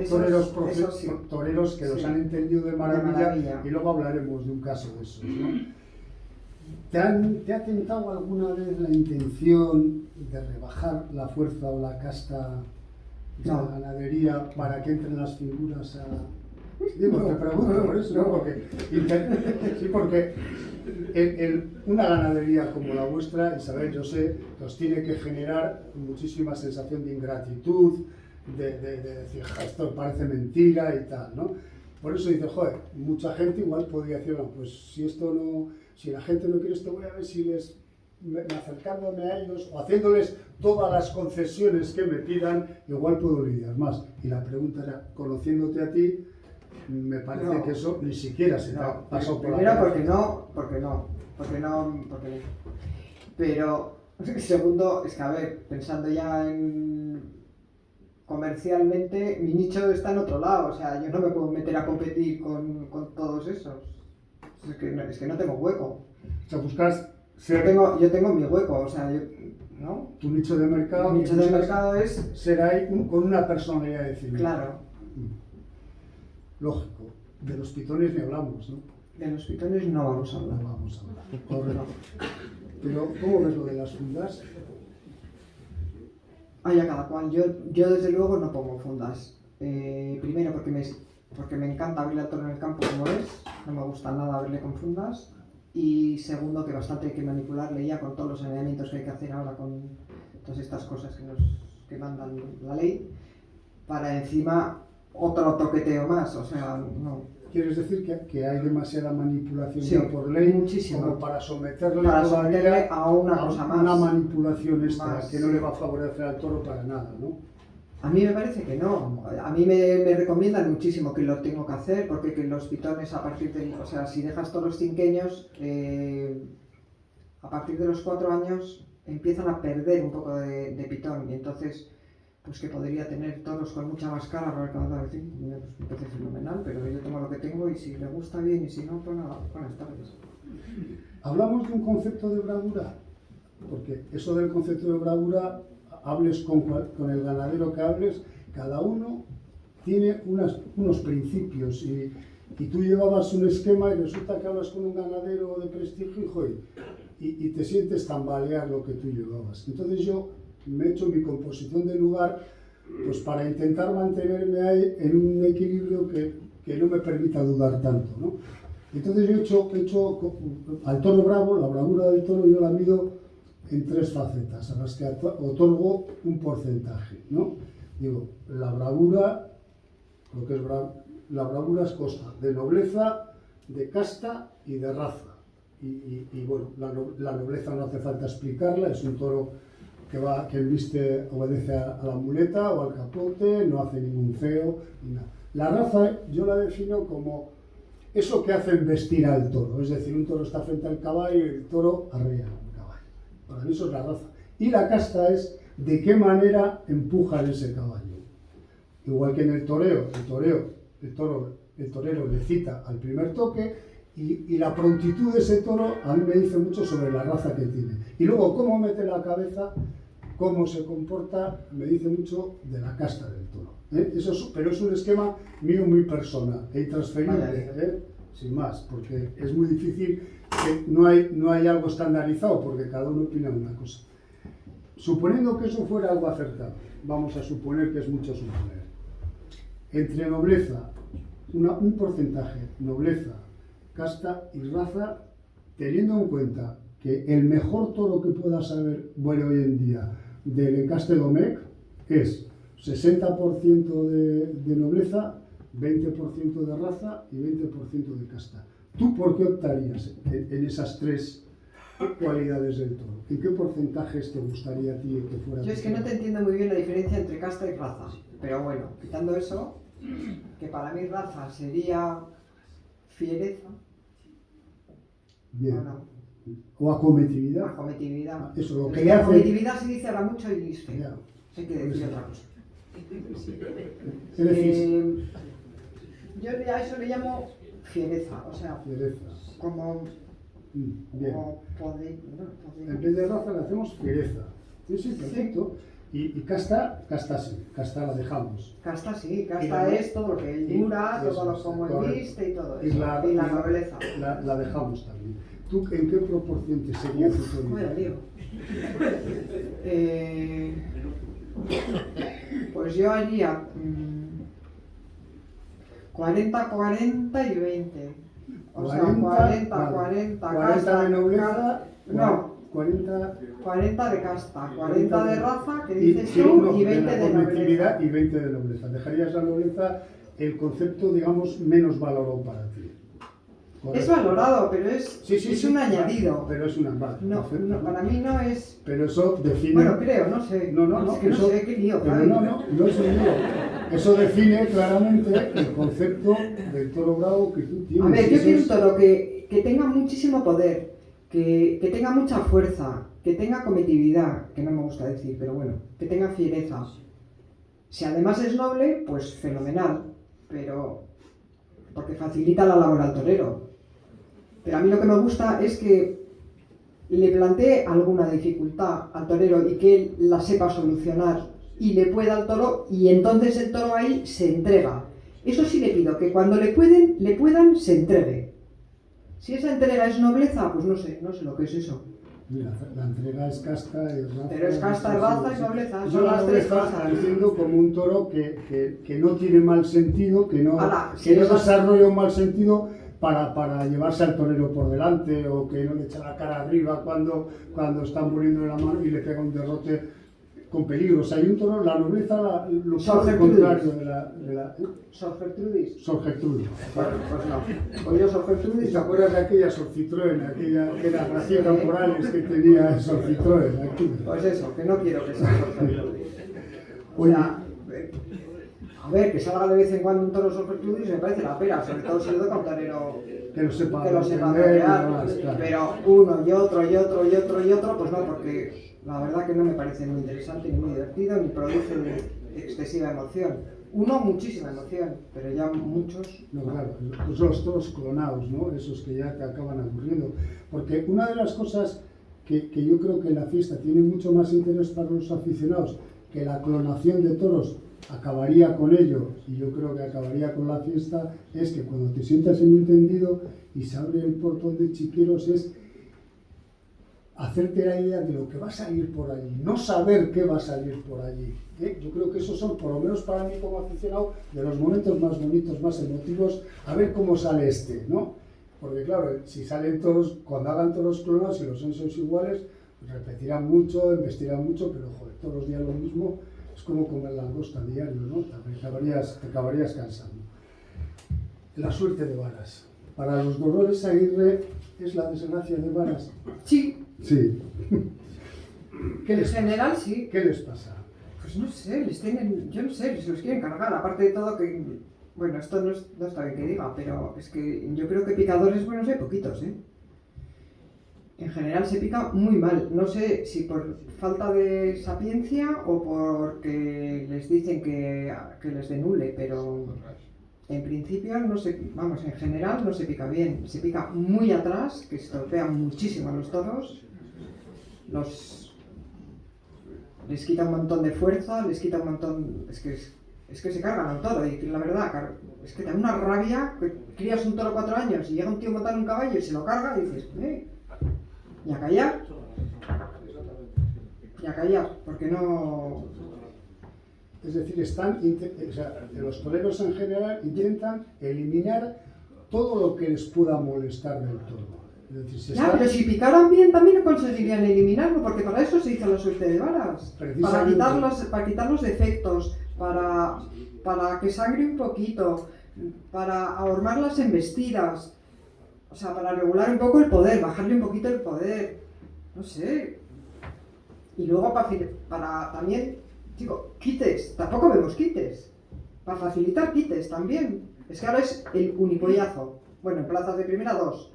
toreros que los han entendido de maravilla, y luego hablaremos de un caso de esos, ¿no? ¿Te ha tentado alguna vez la intención de rebajar la fuerza o la casta de la ganadería para que entren las figuras a...? Digo, te pregunto por eso, ¿no? Porque una ganadería como la vuestra, Isabel, yo sé, os tiene que generar muchísima sensación de ingratitud, de decir, esto parece mentira y tal, ¿no? Por eso dice, joder, mucha gente igual podría decir, no, pues si la gente no quiere esto, voy a ver si acercándome a ellos o haciéndoles todas las concesiones que me pidan, igual puedo lidiar más. Y la pregunta era, conociéndote a ti, me parece que eso ni siquiera se pasó por la cabeza. Primero porque no. Pero, segundo, es que a ver, pensando ya comercialmente, mi nicho está en otro lado, o sea, yo no me puedo meter a competir con todos esos. Es que no tengo hueco. O sea, buscas ser... Yo tengo mi hueco, o sea, ¿no? Tu nicho de mercado. Mi nicho de mercado es... Ser ahí con una personalidad definida. Claro. Lógico. De los pitones ni hablamos, ¿no? De los pitones no vamos a hablar. No vamos a hablar. Correcto. Pero, ¿cómo ves lo de las fundas? Hay a cada cual. Yo desde luego no pongo fundas. Primero porque me encanta verle al toro en el campo como es. No me gusta nada verle con fundas. Y segundo, que bastante hay que manipularle ya con todos los saneamientos que hay que hacer ahora con todas estas cosas que mandan la ley, para encima otro toqueteo más, o sea, no. ¿Quieres decir que hay demasiada manipulación ya por ley? Muchísimo. Como para someterle a una cosa más. Una manipulación extra más, que no le va a favorecer al toro para nada, ¿no? A mí me parece que no. A mí me recomiendan muchísimo que lo tengo que hacer, porque que los pitones a partir de... O sea, si dejas toros cinqueños, a partir de los 4 años empiezan a perder un poco de pitón, y entonces, pues que podría tener toros con mucha más cara para acabar de decir, me parece fenomenal, pero yo tengo lo que tengo y si le gusta bien y si no, pues nada, buenas tardes. Hablamos de un concepto de bravura, porque eso del concepto de bravura, hables con el ganadero que hables, cada uno tiene unos principios y tú llevabas un esquema y resulta que hablas con un ganadero de prestigio y te sientes tambalear lo que tú llevabas. Entonces yo me he hecho mi composición de lugar pues para intentar mantenerme ahí en un equilibrio que no me permita dudar tanto, ¿no? Entonces yo he hecho al toro bravo, la bravura del toro yo la mido en 3 facetas, a las que otorgo un porcentaje, ¿no? Digo, la bravura, lo que es la bravura es cosa de nobleza, de casta y de raza. Y bueno, la nobleza no hace falta explicarla, es un toro que embiste, obedece a la muleta o al capote, no hace ningún feo, ni nada. La raza yo la defino como eso que hace embestir al toro, es decir, un toro está frente al caballo y el toro arrea. Para mí eso es la raza. Y la casta es de qué manera empujan ese caballo. Igual que en el toreo, el torero le cita al primer toque y la prontitud de ese toro a mí me dice mucho sobre la raza que tiene. Y luego cómo mete la cabeza, cómo se comporta, me dice mucho de la casta del toro. Pero es un esquema mío muy personal e intransferible. Sin más, porque es muy difícil, que no hay algo estandarizado, porque cada uno opina una cosa. suponiendo que eso fuera algo acertado, vamos a suponer que es mucho suponer, entre nobleza, un porcentaje, nobleza, casta y raza, teniendo en cuenta que el mejor toro que puedas saber bueno hoy en día del encaste Domecq es 60% de nobleza, 20% de raza y 20% de casta. ¿Tú por qué optarías en esas tres cualidades del toro? ¿En qué porcentajes te gustaría a ti que fuera? Yo es que no te entiendo muy bien la diferencia entre casta y raza, pero bueno, quitando eso, que para mí raza sería fiereza. Bien. No. O acometividad. Acometividad. Eso, lo Pero que es le hace... acometividad se dice ahora mucho y es feo. Ya. Hay que decir otra cosa. ¿Qué decís? Yo a eso le llamo fiereza, o sea, Fiereza. como Bien. poder. En vez de raza le hacemos fiereza. Sí, sí, perfecto. Y casta sí, casta la dejamos. Casta sí, casta la, es todo lo que él dura, todo lo como él viste y todo eso. Y la nobleza. La dejamos también. ¿Tú en qué proporción te sería tu toro? Vaya lío. Pues yo haría 40, 40 y 20. O sea, 40, 40, 40 de nobleza. No. 40 de casta, 40 de raza, que dices tú, y 20 de nobleza. Y 20 de nobleza. Dejarías la nobleza el concepto, digamos, menos valorado para ti. Correcto. Es valorado, pero es un añadido. Pero es una base. No, para mí no es... Pero eso define... Bueno, creo, no sé. No, es que eso, no sé qué lío. Pero no es un lío. Eso define claramente el concepto del toro bravo que tú tienes. A ver, yo quiero un toro que tenga muchísimo poder, que tenga mucha fuerza, que tenga cometividad, que no me gusta decir, pero bueno, que tenga fiereza. Si además es noble, pues fenomenal, pero porque facilita la labor al torero. Pero a mí lo que me gusta es que le plantee alguna dificultad al torero y que él la sepa solucionar y le pueda al toro, y entonces el toro ahí se entrega. Eso sí le pido, que cuando le puedan, se entregue. Si esa entrega es nobleza, pues no sé lo que es eso. Mira, la entrega es casta y raza. Pero es casta, raza y nobleza, son las tres cosas. Entiendo como un toro que no tiene mal sentido, que no desarrolla un mal sentido para llevarse al torero por delante, o que no le echa la cara arriba cuando están poniendo la mano y le pega un derrote con peligro. O sea, hay un toro, la nobleza lo contrario de la ¿Sor Gertrudis? Sor Gertrudis. Bueno, pues no. Pues yo Sor Gertrudis... ¿Te acuerdas de aquella Sor Citroën, aquella que era Graciela Morales que tenía Sor Citroën? Aquí. Pues eso, que no quiero que sea Sor Gertrudis. O sea, a ver, que salga de vez en cuando un toro Sor Gertrudis me parece la pera, sobre todo si lo toca un torero que lo sepa torear, pero uno y otro, pues no, porque la verdad que no me parece muy interesante, ni muy divertido, ni produce excesiva emoción. Uno, muchísima emoción, pero ya muchos... No, claro, pues los toros clonados, ¿no? Esos que ya te acaban aburriendo. Porque una de las cosas que yo creo que la fiesta tiene mucho más interés para los aficionados, que la clonación de toros acabaría con ello, y yo creo que acabaría con la fiesta, es que cuando te sientas en un tendido y se abre el portón de chiqueros, es hacerte la idea de lo que va a salir por allí, no saber qué va a salir por allí. Yo creo que esos son, por lo menos para mí como aficionado, de los momentos más bonitos, más emotivos, a ver cómo sale este, ¿no? Porque claro, si salen toros, cuando hagan toros clonados y los censos iguales, pues repetirán mucho, investirán mucho, pero joder, todos los días lo mismo, es como comer langosta diario, ¿no? Te acabarías cansando. La suerte de Varas. Para los Dolores Aguirre es la desgracia de Varas. Sí. Sí. En general sí. ¿Qué les pasa? Pues no sé, yo no sé, se los quieren cargar, aparte de todo que... Bueno, esto no está bien que diga, pero es que yo creo que picadores buenos hay poquitos, ¿eh? En general se pica muy mal, no sé si por falta de sapiencia o porque les dicen que les denule, pero en principio no se, vamos, en general no se pica bien, se pica muy atrás, que estropean muchísimo a los toros, les quita un montón de fuerza, les quita un montón, es que se cargan al toro, y la verdad, es que te da una rabia, que crías un toro 4 años y llega un tío a montar un caballo y se lo carga y dices, y a callar. y a callar, porque no... Es decir, los toreros en general intentan eliminar todo lo que les pueda molestar del toro. Es decir, pero si picaran bien también no conseguirían eliminarlo, porque para eso se hizo la suerte de varas. Para quitar los defectos, para que sangre un poquito, para ahormar las embestidas, o sea, para regular un poco el poder, bajarle un poquito el poder, no sé. Y luego para también, digo, quites, tampoco vemos quites, para facilitar quites también. Es que ahora es el unipollazo. Bueno, en plazas de primera 2.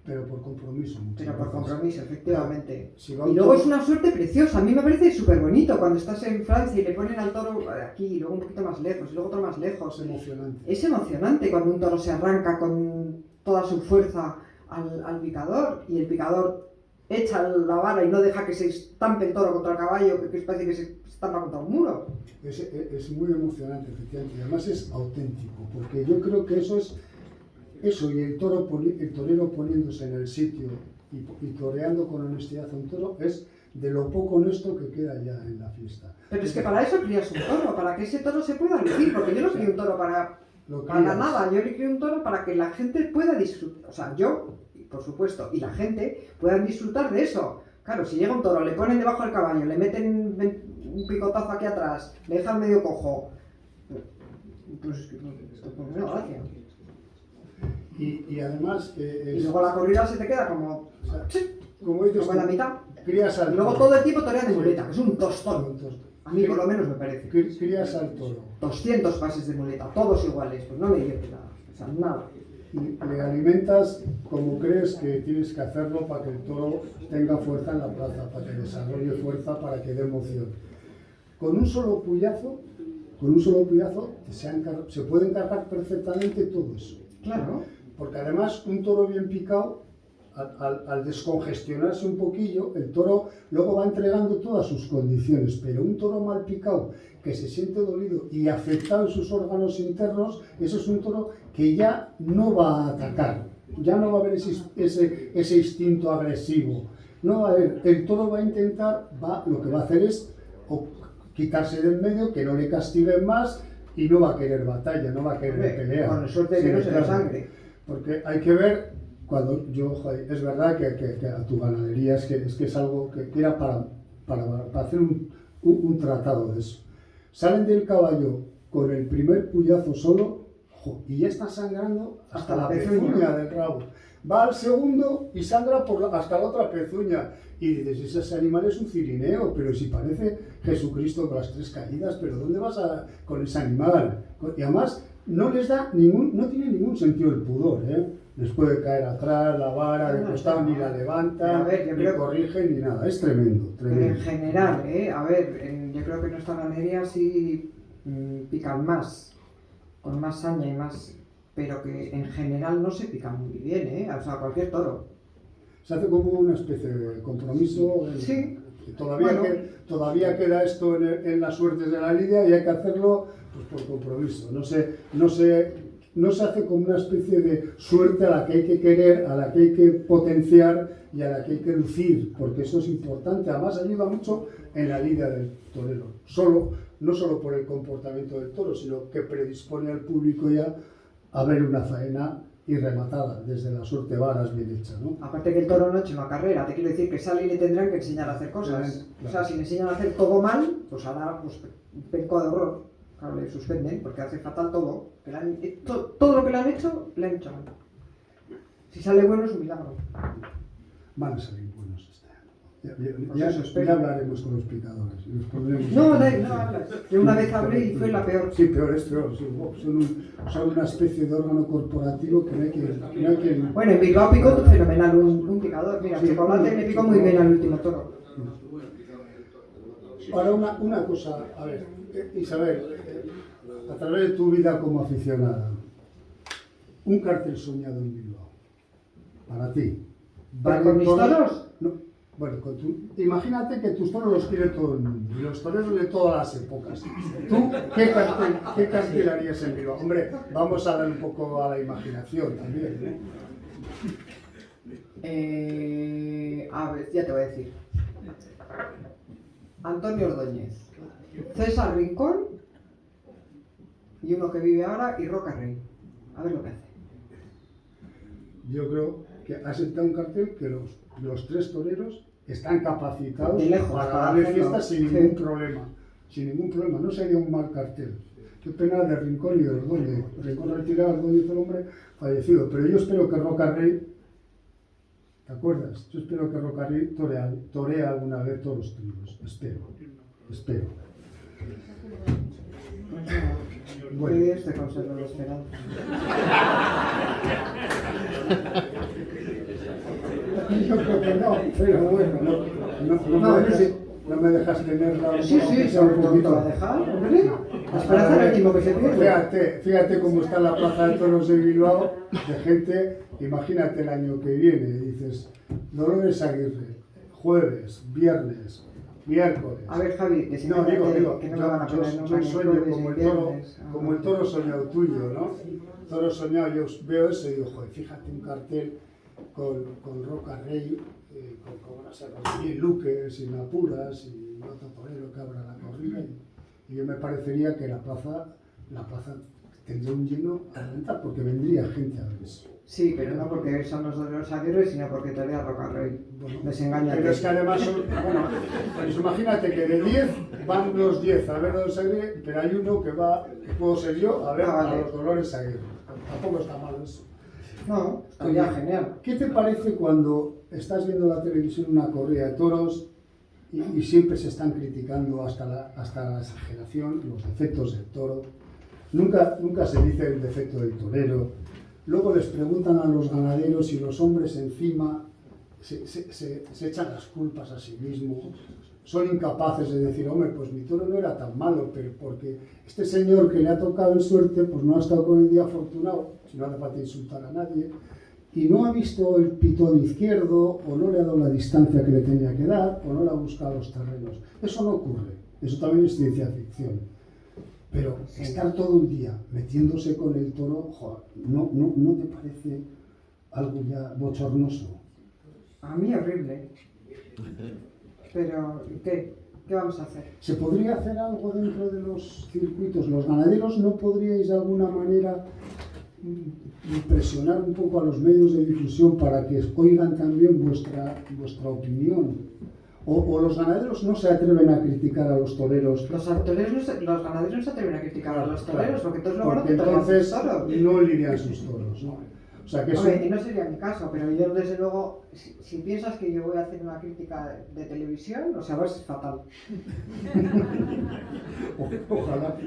Pero por compromiso. Pero por compromiso, efectivamente. Si y luego es una suerte preciosa. A mí me parece súper bonito cuando estás en Francia y le ponen al toro aquí, y luego un poquito más lejos, y luego otro más lejos. Es emocionante. Es emocionante cuando un toro se arranca con toda su fuerza al picador y el picador echa la vara y no deja que se estampe el toro contra el caballo, que parece que se estampa contra un muro. Es muy emocionante, efectivamente. Y además es auténtico, porque yo creo que eso y el torero poniéndose en el sitio y toreando con honestidad a un toro es de lo poco honesto que queda ya en la fiesta. Pero es que para eso crías un toro, para que ese toro se pueda lucir, porque yo no crío un toro para nada, yo le crío un toro para que la gente pueda disfrutar, o sea, yo, por supuesto, y la gente puedan disfrutar de eso. Claro, si llega un toro, le ponen debajo del caballo, le meten un picotazo aquí atrás, le dejan medio cojo, pues no, gracias. Y además... y luego la corrida se te queda como dices como en la mitad. Crías al y luego toro. Todo el tiempo torea de muleta, que es un tostón. A mí por lo menos me parece. Crías al toro. 200 pases de muleta, todos iguales, pues no me divierte nada. O sea, nada. Le alimentas como crees que tienes que hacerlo para que el toro tenga fuerza en la plaza, para que desarrolle fuerza, para que dé emoción. Con un solo puyazo se puede encargar perfectamente todo eso. Claro. Porque además un toro bien picado, al descongestionarse un poquillo, el toro luego va entregando todas sus condiciones, pero un toro mal picado, que se siente dolido y afectado en sus órganos internos, eso es un toro que ya no va a atacar, ya no va a haber ese instinto agresivo, no va a haber, el toro va a intentar, lo que va a hacer es quitarse del medio, que no le castiguen más, y no va a querer batalla, no va a querer pelea. Con suerte que no se le sangre. Porque hay que ver, es verdad que a tu ganadería es que es algo que era para hacer un tratado de eso. Salen del caballo con el primer puyazo solo y ya está sangrando hasta la pezuña del rabo. Va al segundo y sangra hasta la otra pezuña. Y dices, ese animal es un cirineo, pero si parece Jesucristo con las 3 caídas, pero ¿dónde vas con ese animal? Y además no tiene ningún sentido el pudor, ¿eh? Les puede caer atrás, la vara, de costado, ni la levanta, ni corrige, ni nada. Es tremendo, tremendo. Pero en general, yo creo que en nuestra ganadería sí pican más, con más saña y más, pero que en general no se pican muy bien, o sea, cualquier toro. Se hace como una especie de compromiso. Sí. Todavía queda esto en las suertes de la lidia y hay que hacerlo pues, por compromiso. No se hace como una especie de suerte a la que hay que querer, a la que hay que potenciar y a la que hay que lucir, porque eso es importante. Además ayuda mucho en la lidia del torero. No solo por el comportamiento del toro, sino que predispone al público ya a ver una faena y rematada, desde la suerte varas bien hecha, ¿no? Aparte que el toro no ha hecho una carrera, te quiero decir que sale y le tendrán que enseñar a hacer cosas. Claro. O sea, si le enseñan a hacer todo mal, pues hará un penco de horror. Claro, le suspenden porque hace fatal todo. Todo lo que le han hecho mal. Si sale bueno es un milagro. Van a salir buenos este año. Ya hablaremos con los picadores. Y los pondremos no hablas. Yo una vez hablé y fue la peor. Sí, peor. Sí. Son una especie de órgano corporativo que no hay que... Bueno, en Bilbao picó fenomenal un picador. Mira, Chocolate le picó muy bien al último toro. Ahora una cosa, a ver, Isabel, a través de tu vida como aficionada, un cartel soñado en Bilbao, para ti. ¿Con mis toros? No, bueno, imagínate que tus toros los quiere todo el mundo, y los toreros de todas las épocas. ¿Tú qué cartel harías en Bilbao? Hombre, vamos a dar un poco a la imaginación también, ¿no? A ver, ya te voy a decir. Antonio Ordóñez, César Rincón y uno que vive ahora y Roca Rey. A ver lo que hace. Yo creo que ha sentado un cartel que los tres toreros están capacitados De lejos, para para darle hacerlo, fiesta sin sí. ningún problema. Sin ningún problema, no sería un mal cartel. Qué pena de Rincón y de Ordóñez. Rincón retirado, Ordóñez el hombre fallecido. Pero yo espero que Roca Rey, ¿te acuerdas? Yo espero que Roca Rey torea alguna vez todos los triunfos. Espero. Muy bien, te conservo la esperanza. Yo creo que no, pero bueno, no me dejas tenerla. Sí, sea un ¿te poquito. va a dejar, hombre? La esperanza es lo último que se pierde. Fíjate cómo está la plaza de toros de Bilbao, de gente, imagínate el año que viene, dices, Dolores Aguirre, jueves, viernes, miércoles. A ver, Javi, que si No, digo, que no me van a poner yo nunca ni sueño jueves como ni el toro, viernes. como el toro soñado tuyo, ¿no? Toro soñado, yo veo eso y digo, joder, fíjate un cartel con Roca Rey, con no sé, con Miguel Luque, sin apuras, y otro torero que abra la corrida, y yo me parecería que la plaza tendría un lleno a reventar, porque vendría gente a ver eso. Sí, pero no porque son los Dolores Aguirre, sino porque torea Roca Rey. Bueno, Desengaña. pero es que además bueno, pues imagínate que de 10 van los 10 a ver a los Aguirre, pero hay uno que puedo ser yo, a ver a los Dolores Aguirre. Tampoco está mal eso. No, estaría genial. ¿Qué te parece cuando estás viendo la televisión una corrida de toros y siempre se están criticando hasta la exageración los defectos del toro? Nunca se dice el defecto del torero. Luego les preguntan a los ganaderos y los hombres encima se echan las culpas a sí mismos. Son incapaces de decir, hombre, pues mi toro no era tan malo, pero porque este señor que le ha tocado en suerte, pues no ha estado con el día afortunado, si no hace falta insultar a nadie, y no ha visto el pitón izquierdo, o no le ha dado la distancia que le tenía que dar, o no le ha buscado los terrenos. Eso no ocurre, eso también es ciencia ficción. Pero estar todo el día metiéndose con el toro, joder, ¿no te parece algo ya bochornoso? A mí horrible. Pero, ¿qué? ¿Qué vamos a hacer? ¿Se podría hacer algo dentro de los circuitos? ¿Los ganaderos no podríais de alguna manera presionar un poco a los medios de difusión para que oigan también vuestra opinión? ¿O los ganaderos no se atreven a criticar a los toreros? Los ganaderos no se atreven a criticar a los toreros, porque todos luego no porque te torean entonces sus toros. no lidian sus toros, ¿no? O sea, que eso... Hombre, y no sería mi caso, pero yo desde luego, si piensas que yo voy a hacer una crítica de televisión, o sea, vas fatal. Ojalá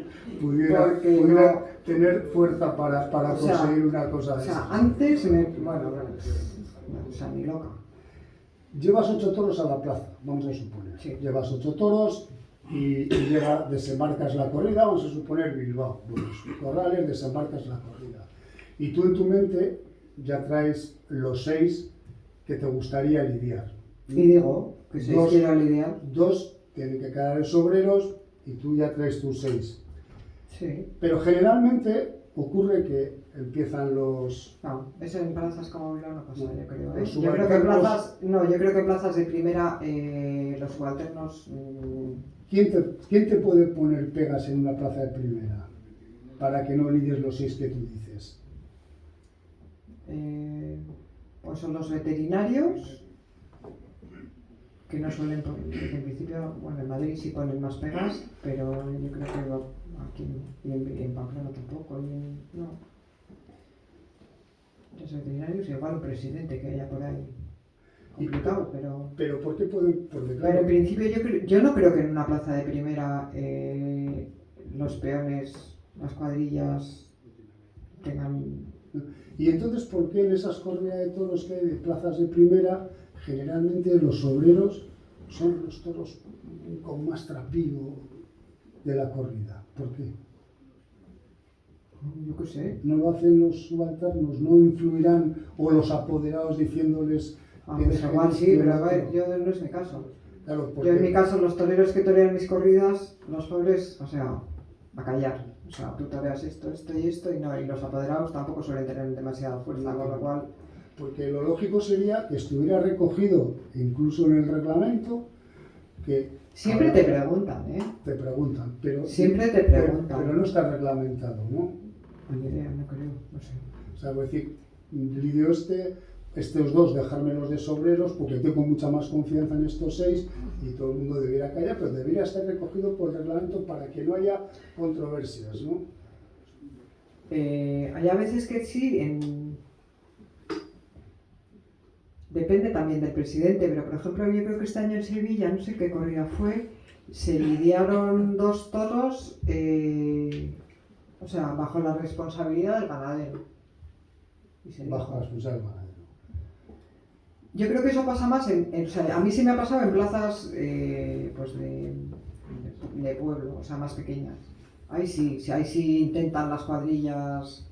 pudiera tener fuerza para conseguir una cosa de esa. O sea, esas. antes bueno, o sea, ni loca. Llevas 8 toros a la plaza, vamos a suponer. Sí. Llevas 8 toros y desembarcas la corrida, vamos a suponer Bilbao. Buenos Corrales, desembarcas la corrida. Y tú en tu mente ya traes los 6 que te gustaría lidiar. Y digo, que si quiero lidiar. 2 tienen que quedar en sobreros y tú ya traes tus 6. Sí. Pero generalmente ocurre que empiezan los... No, eso en plazas como Bilbao no pasa, yo creo. Los Yo creo que subalternos... yo creo que en plazas de primera los subalternos... ¿Quién te puede poner pegas en una plaza de primera para que no lidies los 6 que tú dices? Pues son los veterinarios, que no suelen poner, en principio, bueno, en Madrid sí ponen más pegas, pero yo creo que aquí no, y en Pamplona tampoco, no. Los veterinarios y igual un presidente que haya por ahí. Complicado, pero... Pero ¿por qué pueden...? Porque, claro, pero en principio yo no creo que en una plaza de primera los peones, las cuadrillas tengan... Y entonces, ¿por qué en esas corridas de toros que hay de plazas de primera, generalmente los obreros son los toros con más trapío de la corrida? ¿Por qué? Yo qué sé. ¿No lo hacen los subalternos? ¿No influirán o los apoderados diciéndoles... Pues igual sí, pero a ver, yo no es mi caso. Claro, porque... Yo en mi caso, los toreros que torean mis corridas, los pobres, o sea, a callar. O sea, tú toreas esto y esto, y los apoderados tampoco suelen tener demasiada fuerza, con lo cual... Porque lo lógico sería que estuviera recogido, incluso en el reglamento, que... Siempre te preguntan, ¿eh? Te preguntan, pero... Siempre te preguntan. Pero no está reglamentado, ¿no? Ni idea, no creo, no sé. O sea, voy a decir, lidio estos dos dejármelos de sobreros porque tengo mucha más confianza en estos 6 y todo el mundo debiera callar, pero debería estar recogido por reglamento para que no haya controversias, ¿no? Hay a veces que sí, depende también del presidente, pero por ejemplo yo creo que este año en Sevilla, no sé qué corrida fue, se lidiaron 2 toros, o sea, bajo la responsabilidad del ganadero. Bajo la responsabilidad del ganadero. Yo creo que eso pasa más o sea, a mí sí me ha pasado en plazas pues de pueblo, o sea, más pequeñas. Ahí sí intentan las cuadrillas.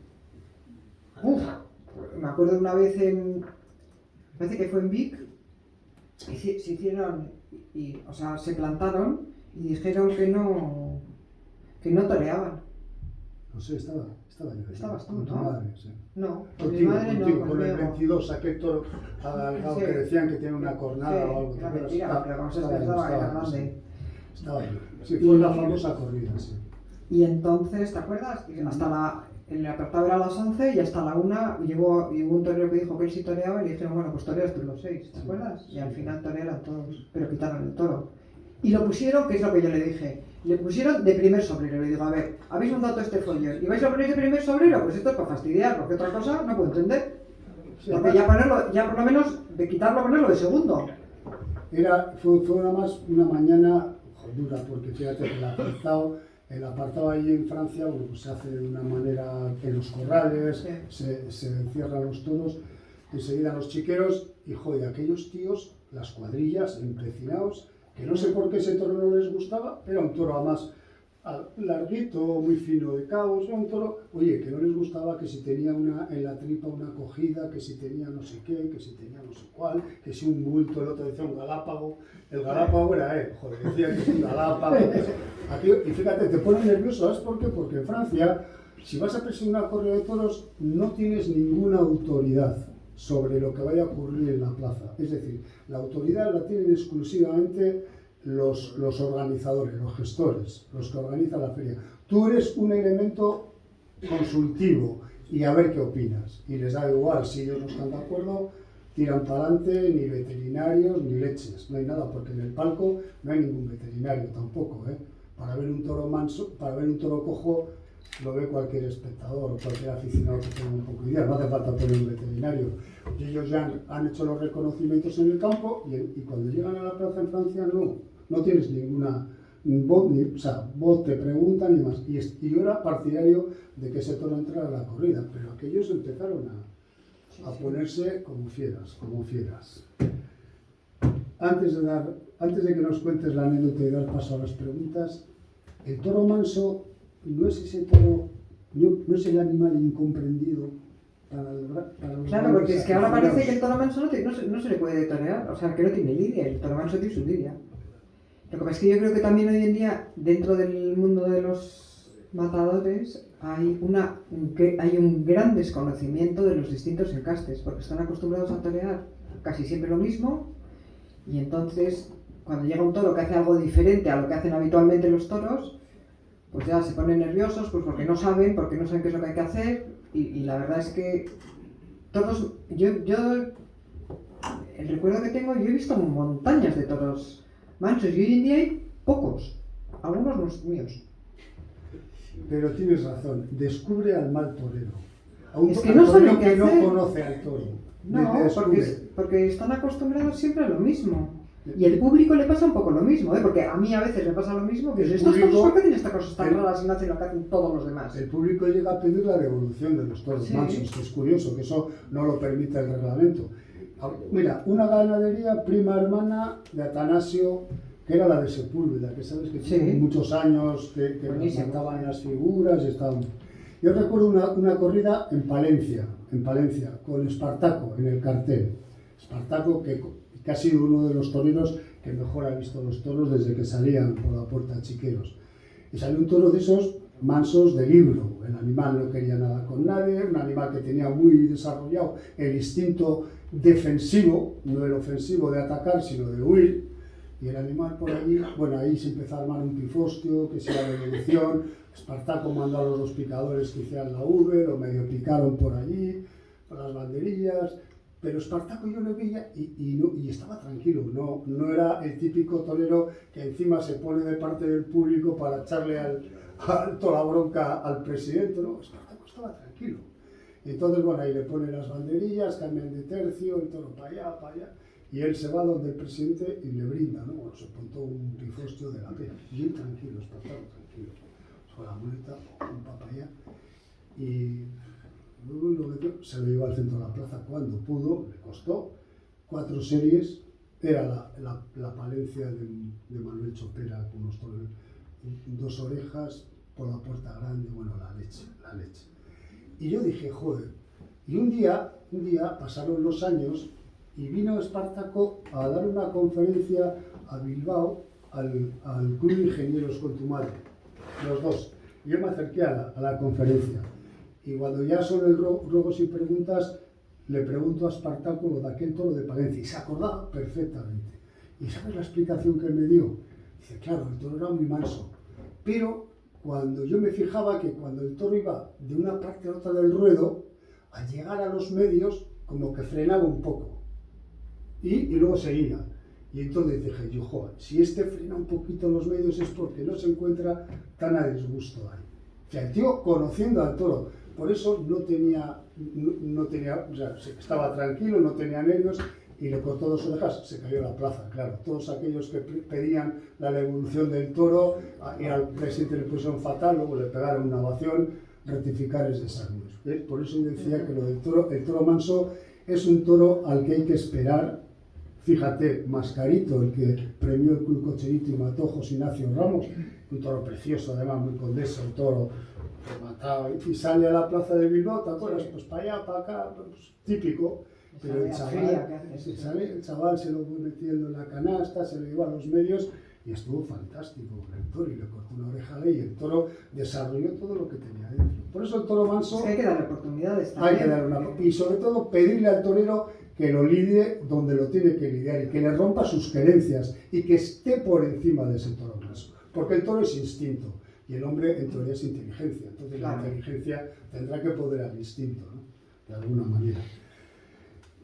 Uf, me acuerdo de una vez parece que fue en Vic, se hicieron, o sea, se plantaron y dijeron que no toreaban. No sé, estaba yo. Estabas tú, con tu ¿no? madre, sí. No, con mi Contigo, madre no, con el conmigo. 22, aquel toro alargado Sí. que decían que tiene una cornada Sí, o algo. era ¿te mentira, acuerdas? pero como se Estaba yo, pensaba, era estaba yo, grande. sí. Estaba yo. Sí, fue una famosa corrida, sí. Y entonces, ¿te acuerdas? El apartado era a las 11 y hasta la 1 llegó un torero que dijo que él sí toreaba y le dijeron, bueno, pues toreas tú los 6, ¿te acuerdas? Y al final torearon todos, pero quitaron el toro. Y lo pusieron, que es lo que yo le dije, le pusieron de primer sobrero. Le digo, a ver, habéis montado este follón y vais a poner de primer sobrero, pues esto es para fastidiar, porque otra cosa no puedo entender. Sí, Porque ya por lo menos, de quitarlo, ponerlo de segundo. Fue una mañana dura, porque fíjate que el apartado allí en Francia, bueno, pues se hace de una manera en los corrales, Sí. se encierran los toros, enseguida los chiqueros, y joder, aquellos tíos, las cuadrillas, empecinados, que no sé por qué ese toro no les gustaba, era un toro además larguito, muy fino de cabos, era un toro, oye, que no les gustaba que si tenía en la tripa una cogida, que si tenía no sé qué, que si tenía no sé cuál, que si un bulto, el otro decía un galápago, el galápago era él, joder, decía que es un galápago. Y fíjate, te pone nervioso, ¿sabes por qué? Porque en Francia, si vas a presidir una corrida de toros, no tienes ninguna autoridad sobre lo que vaya a ocurrir en la plaza. Es decir, la autoridad la tienen exclusivamente los organizadores, los gestores, los que organizan la feria. Tú eres un elemento consultivo y a ver qué opinas. Y les da igual, si ellos no están de acuerdo, tiran para adelante, ni veterinarios ni leches. No hay nada, porque en el palco no hay ningún veterinario tampoco, ¿eh? Para ver un toro manso, para ver un toro cojo, lo ve cualquier espectador o cualquier aficionado que tenga un poco de idea. No hace falta poner un veterinario. Y ellos ya han hecho los reconocimientos en el campo y cuando llegan a la plaza en Francia no tienes ninguna voz, vos te preguntan y más. Y yo era partidario de que ese toro entrara a la corrida, pero aquellos empezaron a ponerse como fieras. Antes de que nos cuentes la anécdota y dar paso a las preguntas, el toro manso no es ese toro, no es el animal incomprendido para los Claro, porque es que ahora parece que el toro manso no se le puede torear, o sea, que no tiene lidia, el toro manso tiene su lidia. Lo que pasa es que yo creo que también hoy en día, dentro del mundo de los matadores, hay un gran desconocimiento de los distintos encastes, porque están acostumbrados a torear casi siempre lo mismo, y entonces, cuando llega un toro que hace algo diferente a lo que hacen habitualmente los toros, pues ya se ponen nerviosos, pues porque no saben qué es lo que hay que hacer, y la verdad es que todos, el recuerdo que tengo, yo he visto montañas de toros mansos y hoy en día hay pocos, algunos los míos. Pero tienes razón, descubre al mal torero. Es que no saben qué que hacer. no conoce al toro. No, Descubre. porque están acostumbrados siempre a lo mismo. Y el público le pasa un poco lo mismo, ¿eh? Porque a mí a veces me pasa lo mismo, que estos toros, ¿por qué hacen estas cosas tan raras y no hacen lo que hacen todos los demás? El público llega a pedir la devolución de los toros mansos, que es curioso, que eso no lo permite el reglamento. Mira, una ganadería prima hermana de Atanasio, que era la de Sepúlveda, que sabes que tuvo muchos años, que plantaban las figuras y estaban... Yo recuerdo una corrida en Palencia, con Espartaco en el cartel. Espartaco, que ha sido uno de los toreros que mejor ha visto los toros desde que salían por la puerta a Chiqueros. Y salió un toro de esos mansos de libro. El animal no quería nada con nadie, un animal que tenía muy desarrollado el instinto defensivo, no el ofensivo de atacar, sino de huir. y el animal por allí, bueno, ahí se empezó a armar un pifostio, que se iba de elección, Espartaco mandó a los dos picadores que hicieran la V, lo medio picaron por allí, con las banderillas, pero Espartaco yo le veía y estaba tranquilo, no era el típico torero que encima se pone de parte del público para echarle toda la bronca al presidente, no, Espartaco estaba tranquilo. Entonces, bueno, ahí le ponen las banderillas, cambian de tercio, el toro para allá, y él se va donde el presidente y le brinda, ¿no? Bueno, se montó un pifostio de la pena, bien tranquilo, Espartaco, tranquilo, con la muleta, un papaya, y luego se lo llevó al centro de la plaza cuando pudo, le costó 4 series, era la Palencia de Manuel Chopera con unos toros, 2 orejas por la puerta grande, bueno, la leche. Y yo dije, joder, y un día pasaron los años y vino Espartaco a dar una conferencia a Bilbao al Club de Ingenieros con tu madre, los dos. Y yo me acerqué a la conferencia y cuando ya son el ruegos y preguntas, le pregunto a Espartaco lo de aquel toro de Palencia y se acordaba perfectamente. ¿Y sabes la explicación que él me dio? Dice, claro, el toro era muy manso, pero cuando yo me fijaba que cuando el toro iba de una parte a otra del ruedo, al llegar a los medios, como que frenaba un poco. Y luego seguía. Y entonces dije yo, joder, si este frena un poquito los medios es porque no se encuentra tan a disgusto ahí. O sea, el tío conociendo al toro, por eso no tenía, o sea, estaba tranquilo, no tenía nervios, y le cortó 2 orejas, se cayó la plaza, claro. Todos aquellos que pedían la devolución del toro, y al presidente le pusieron fatal, luego le pegaron una ovación, rectificar es de sabios. Por eso yo decía que lo del toro, el toro manso es un toro al que hay que esperar. Fíjate, Mascarito, el que premió el Club Cocherito y mató José Ignacio Ramos, un toro precioso, además muy condeso, un toro que mataba, y sale a la plaza de Bilbao, ¿te acuerdas? Pues para allá, para acá, pues, típico. Pero el chaval se lo fue metiendo en la canasta, se lo llevó a los medios y estuvo fantástico con el toro y le cortó una oreja y el toro desarrolló todo lo que tenía dentro. Por eso el toro manso... Es que hay que darle oportunidades también. Hay que darle y sobre todo pedirle al torero que lo lidie donde lo tiene que lidiar y que le rompa sus querencias y que esté por encima de ese toro manso. Porque el toro es instinto y el hombre en teoría es inteligencia. Entonces la inteligencia tendrá que poder al instinto, ¿no? De alguna manera.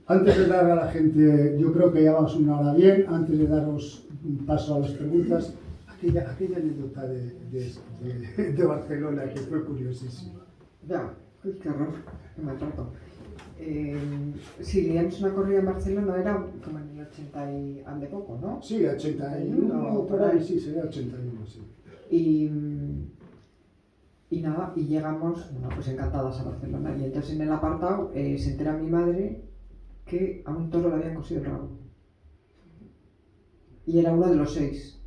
Antes de dar a la gente, yo creo que ya vamos una hora bien, antes de daros un paso a las preguntas, aquella anécdota de Barcelona que fue curiosísima. Ya, uy, qué horror, qué maltrato. Sí, digamos una corrida en Barcelona era como en el 80 y ande poco, ¿no? Sí, 81, por ahí sí, sería 81, sí. Y nada, y llegamos, bueno, pues encantadas a Barcelona, y entonces en el apartado se entera mi madre que a un toro le habían cosido el rabo. Y era uno de los 6.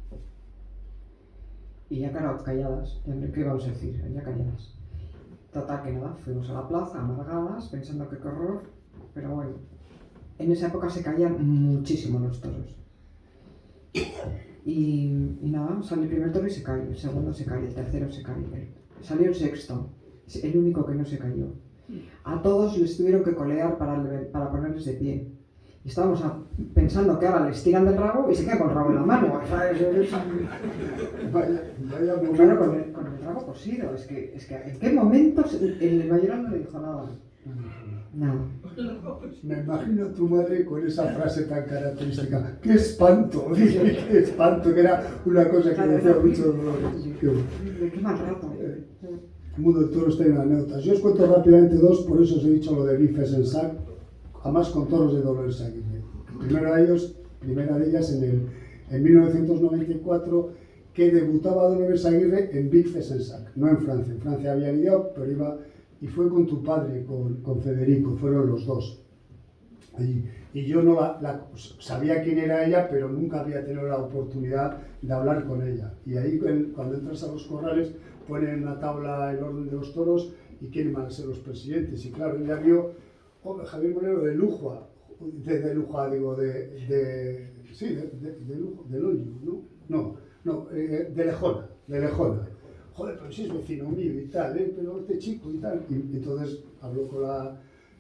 Y ya claro, calladas, ¿qué vamos a decir? Ya calladas. Total que nada, fuimos a la plaza amargadas, pensando que qué horror, pero bueno, en esa época se caían muchísimo los toros. Y nada, sale el primer toro y se cae, el segundo se cae, el tercero se cae, salió el sexto, el único que no se cayó. A todos les tuvieron que colear para ponerles de pie. Y estábamos pensando que ahora les tiran del rabo y se queda con el rabo en la mano. Vaya claro, con el rabo cosido. Es que ¿en qué momento el mayoral no le dijo nada? Nada. Me imagino a tu madre con esa frase tan característica. ¡Qué espanto! ¡Qué espanto! Que era una cosa que decía mucho dolor. ¡Qué mal rato! El mundo del toro está en anécdotas. Yo os cuento rápidamente 2, por eso os he dicho lo de Big Fesensac, además con toros de Dolores Aguirre. Primera de ellas en 1994, que debutaba Dolores Aguirre en Big Fesensac, no en Francia. En Francia había lidiado, pero iba, y fue con tu padre, con Federico, fueron los dos. Y yo no sabía quién era ella, pero nunca había tenido la oportunidad de hablar con ella. Y ahí, cuando entras a los corrales, ponen en una tabla el orden de los toros y quién van a ser los presidentes. Y claro, ella vio Javier Molero de Lujua, de Lujua, digo, de Loño, ¿no? De Lejona. Joder, pero si es vecino mío y tal, pero este chico y tal. Y entonces habló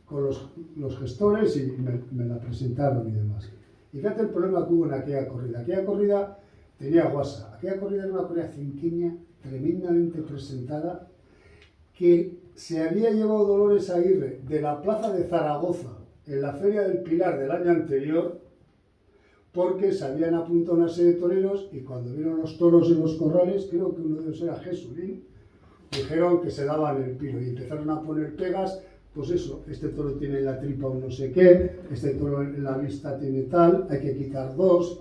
con los gestores y me la presentaron y demás. Y fíjate el problema que hubo en aquella corrida. Aquella corrida tenía guasa. Aquella corrida era una corrida cinqueña, tremendamente presentada, que se había llevado Dolores Aguirre de la plaza de Zaragoza en la Feria del Pilar del año anterior, porque se habían apuntado una serie de toreros y cuando vieron los toros en los corrales, creo que uno de ellos era Jesulín, dijeron que se daban el piro y empezaron a poner pegas, pues eso, este toro tiene en la tripa un no sé qué, este toro en la vista tiene tal, hay que quitar dos,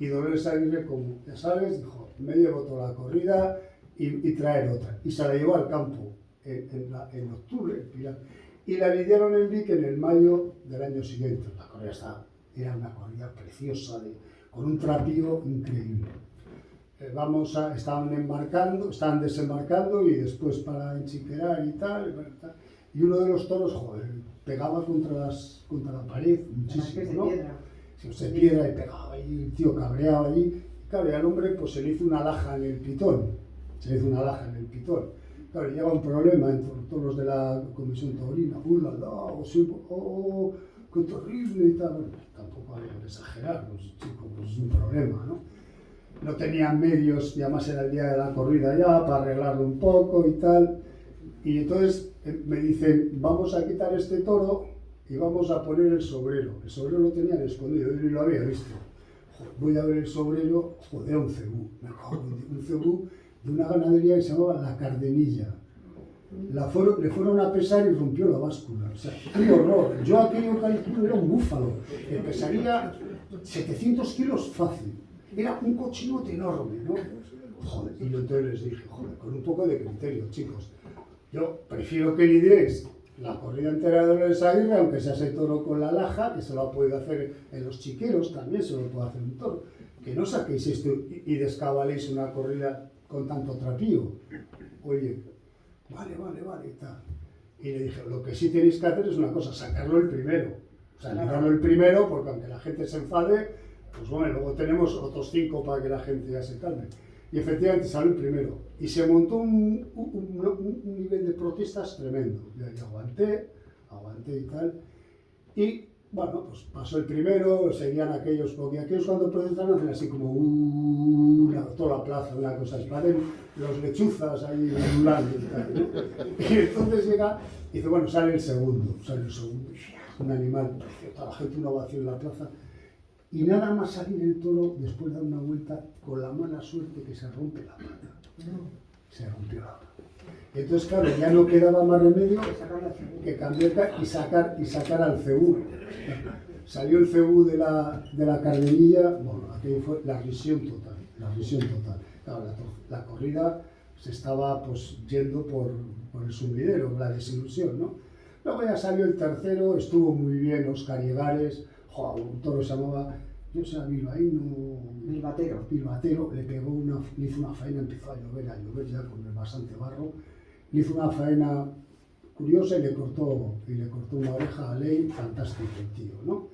y Dolores Aguirre, como ya sabes, dijo, me llevo toda la corrida y traer otra. Y se la llevó al campo en octubre, el Pilar. Y la lidiaron en Vic en el mayo del año siguiente. La corrida era una corrida preciosa, con un trapío increíble. Estaban desembarcando y después para enchiquerar y tal. Y uno de los toros, joder, pegaba contra la pared muchísimo, ¿no? Se piedra y pegaba y el tío cabreaba allí. Y claro, y al hombre pues se le hizo una laja en el pitón. Claro, llega un problema entre todos los de la comisión taurina. ¡Qué terrible! Y tal. Bueno, tampoco había que exagerar, pues, chicos, pues es un problema, ¿no? No tenían medios, y además era el día de la corrida ya, para arreglarlo un poco y tal. Y entonces me dicen, vamos a quitar este toro y vamos a poner el sobrero. El sobrero lo tenían escondido, yo ni lo había visto. Joder, voy a ver el sobrero, joder, un cebú. Me cago en un cebú de una ganadería que se llamaba La Cardenilla. Le fueron a pesar y rompió la báscula. O sea, qué horror. Yo aquello calculo era un búfalo, que pesaría 700 kilos fácil. Era un cochinote enorme, ¿no? Joder, y yo entonces les dije, joder, con un poco de criterio, chicos. Yo prefiero que lidiéis la corrida entera de Dolores Aguirre, aunque sea ese toro con la laja, que se lo ha podido hacer en los chiqueros, también se lo puede hacer un toro. Que no saquéis esto y descabaléis una corrida con tanto trapío. Oye, vale, y tal. Y le dije, lo que sí tenéis que hacer es una cosa, sacarlo el primero. O sea, sacarlo el primero, porque aunque la gente se enfade, pues bueno, luego tenemos otros 5 para que la gente ya se calme. Y efectivamente salió el primero. Y se montó un nivel de protestas tremendo. Y aguanté y tal. Y bueno, pues pasó el primero, seguían aquellos, porque aquellos cuando protestaron hacen así como toda la plaza, una cosa, parecen los lechuzas ahí ondulando y tal, ¿no? Y entonces llega y dice, bueno, sale el segundo, un animal precioso, toda la gente una ovación en la plaza. Y nada más salir el toro, después de dar una vuelta, con la mala suerte que se rompe la pata. Se rompió la pata. Entonces, claro, ya no quedaba más remedio que cambiar y sacar al cebú. Salió el cebú de la Cardenilla, bueno, aquello fue la risión total. Claro, la corrida se estaba pues yendo por el sumidero, la desilusión, ¿no? Luego ya salió el tercero, estuvo muy bien Óscar Llegares. Un toro se llamaba, yo sé, Bilbatero, le hizo una faena, empezó a llover ya con bastante barro, le hizo una faena curiosa y le cortó una oreja a Ley, fantástico el tío, ¿no?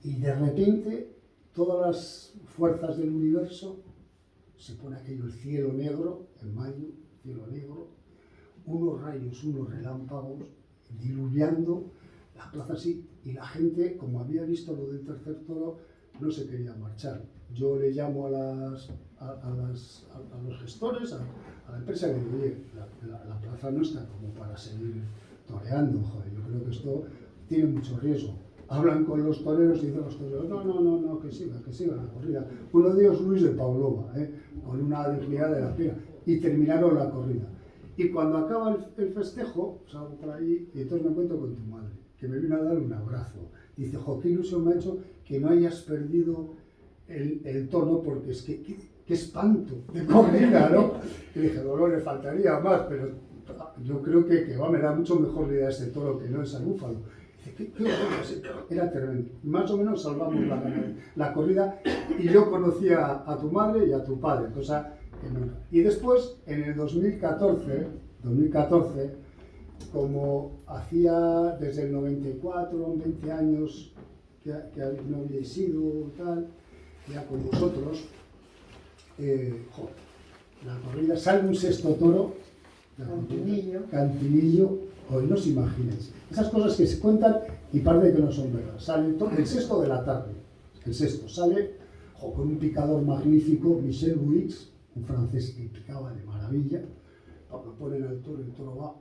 Y de repente, todas las fuerzas del universo, se pone aquello, el cielo negro, en mayo, cielo negro, unos rayos, unos relámpagos, diluviando la plaza así, y la gente, como había visto lo del tercer toro, no se quería marchar. Yo le llamo a los gestores, a la empresa, y le digo, oye, la plaza no está como para seguir toreando, joder, yo creo que esto tiene mucho riesgo. Hablan con los toreros y dicen los toreros, no, que siga la corrida. Uno de ellos, Luis de Paulova, con una dignidad de la pena, y terminaron la corrida. Y cuando acaba el festejo, salgo por ahí y entonces me encuentro con tu madre, que me vino a dar un abrazo. Dice, jo, qué ilusión me ha hecho que no hayas perdido el tono, porque es que qué espanto de corrida, ¿no? Y dije, Dolores, faltaría más, pero yo creo que me da mucho mejor idea este toro que no es al búfalo. Dice, qué horror, era tremendo. Más o menos salvamos la corrida y yo conocía a tu madre y a tu padre, cosa que no. Y después, en el 2014, como hacía desde el 94, 20 años que no habíais ido, tal, ya con vosotros, la corrida, sale un sexto toro, Cantinillo, hoy no os imagináis. Esas cosas que se cuentan y parece que no son verdad. Sale el sexto de la tarde, El sexto sale con un picador magnífico, Michel Buix, un francés que picaba de maravilla. Lo ponen al toro, el toro va,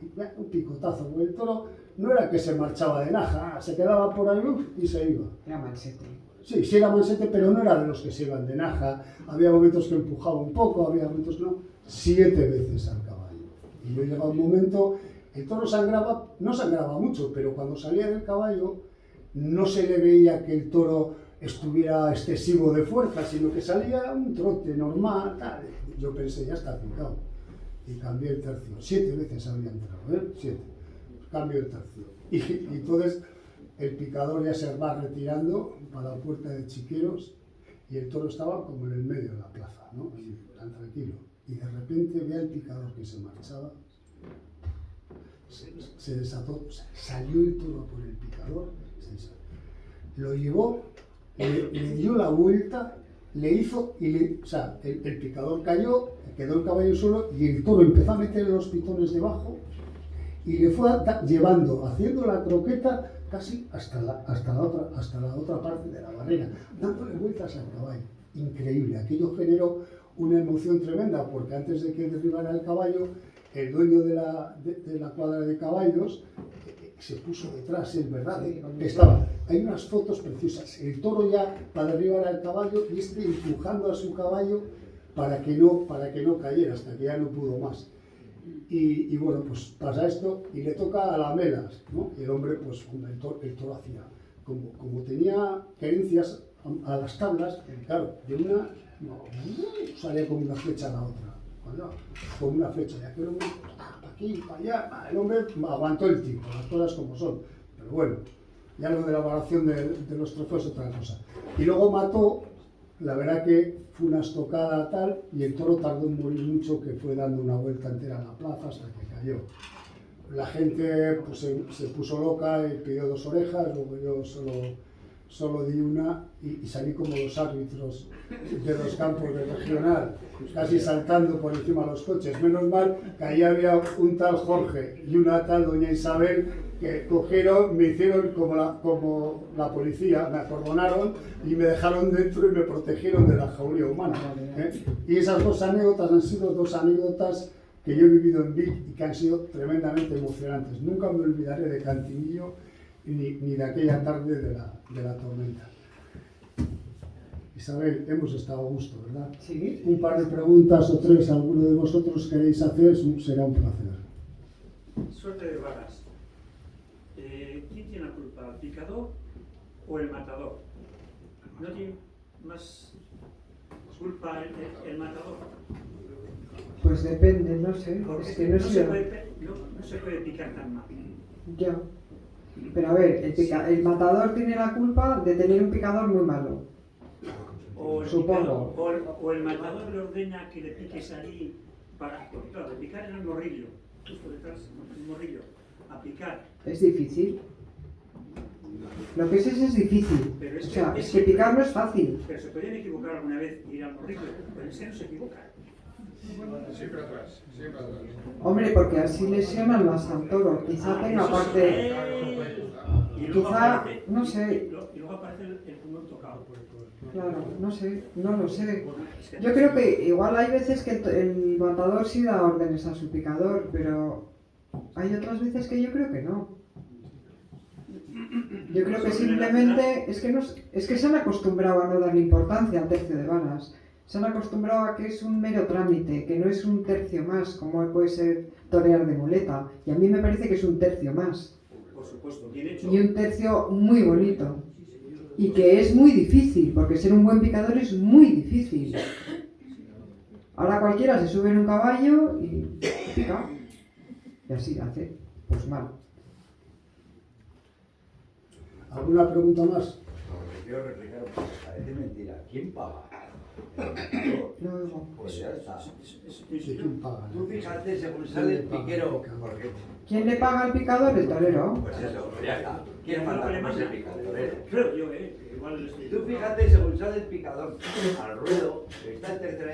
y un picotazo, porque el toro no era que se marchaba de naja, se quedaba por ahí y se iba. Era mansete. Sí, sí era mansete, pero no era de los que se iban de naja. Había momentos que empujaba un poco, había momentos que no. 7 veces al caballo. Y yo llegaba un momento, el toro sangraba, no sangraba mucho, pero cuando salía del caballo no se le veía que el toro estuviera excesivo de fuerza, sino que salía un trote normal, tal. Yo pensé, ya está picado. Y cambié el tercio. 7 veces había entrado, 7. Cambio el tercio. Y entonces el picador ya se va retirando para la puerta de Chiqueros y el toro estaba como en el medio de la plaza, ¿no? Y tan tranquilo. Y de repente ve al picador que se marchaba, se desató, salió el toro por el picador, lo llevó, le dio la vuelta, le hizo, o sea, el picador cayó, quedó el caballo solo y el toro empezó a meter los pitones debajo y le fue llevando, haciendo la croqueta casi hasta la otra parte de la barrera, dándole vueltas al caballo. Increíble, aquello generó una emoción tremenda, porque antes de que derribara el caballo, el dueño de la cuadra de caballos se puso detrás, es verdad, hay unas fotos preciosas, el toro ya para derribar al caballo y empujando a su caballo para que no cayera, hasta que ya no pudo más. Y bueno, pues pasa esto y le toca a la Melas, ¿no? Y el hombre, pues el toro hacía, como tenía querencias a las tablas, claro, de una salía como una flecha a la otra, como una flecha, ya que el hombre, para aquí, para allá, el hombre aguantó el tiempo, las cosas como son, pero bueno, ya lo de la valoración de los trofeos es otra cosa. Y luego mató, la verdad que fue una estocada tal, y el toro tardó en morir mucho, que fue dando una vuelta entera a la plaza hasta que cayó. La gente pues, se puso loca y pidió 2 orejas, luego yo solo di una y salí como los árbitros de los campos de regional, casi saltando por encima de los coches. Menos mal que ahí había un tal Jorge y una tal doña Isabel que cogieron, me hicieron como la policía, me acordonaron y me dejaron dentro y me protegieron de la jauría humana. Y esas 2 anécdotas han sido 2 anécdotas que yo he vivido en Vic y que han sido tremendamente emocionantes. Nunca me olvidaré de Cantinillo ni de aquella tarde de la tormenta. Isabel, hemos estado a gusto, ¿verdad? Sí. Un par de preguntas o 3, alguno de vosotros queréis hacer, será un placer. Suerte de varas. ¿Quién tiene la culpa, el picador o el matador? ¿No tiene más culpa el matador? Pues depende, no sé. Porque Es que no sé. no se puede picar tan mal. Ya. Pero a ver, el matador tiene la culpa de tener un picador muy malo. Supongo. O el matador le ordena que le piques ahí para... Porque claro, de picar en el morrillo, justo detrás, el morrillo, a picar. Es difícil. Lo que es difícil. Pero O sea, es que picar no es fácil. Pero se podrían equivocar alguna vez y ir al morrillo, pero ese no se equivoca. Siempre atrás, siempre atrás. Hombre, porque así lesionan más al toro. Quizá tenga parte... Y luego Quizá, aparece, no sé. Y luego aparece el pulmón tocado. Claro, no sé, no lo sé. Yo creo que igual hay veces que el matador sí da órdenes a su picador, pero hay otras veces que yo creo que no. Yo creo que simplemente es que se han acostumbrado a no darle importancia al tercio de varas. Se han acostumbrado a que es un mero trámite, que no es un tercio más, como puede ser torear de muleta. Y a mí me parece que es un tercio más. Por supuesto, bien hecho. Y un tercio muy bonito. Y que es muy difícil, porque ser un buen picador es muy difícil. Ahora cualquiera se sube en un caballo y pica. Y así hace. Pues mal. ¿Alguna pregunta más? Quiero replicar, porque parece mentira. ¿Quién paga? No oigo. Pues ya está. ¿Quién paga? Tú fíjate, según sale el piquero, porque... ¿Quién le paga al picador? El torero. Pues eso, ya está. ¿Quién manda más el picador? Creo yo, igual... Tú fíjate, según sale el picador al ruedo, está en tercera...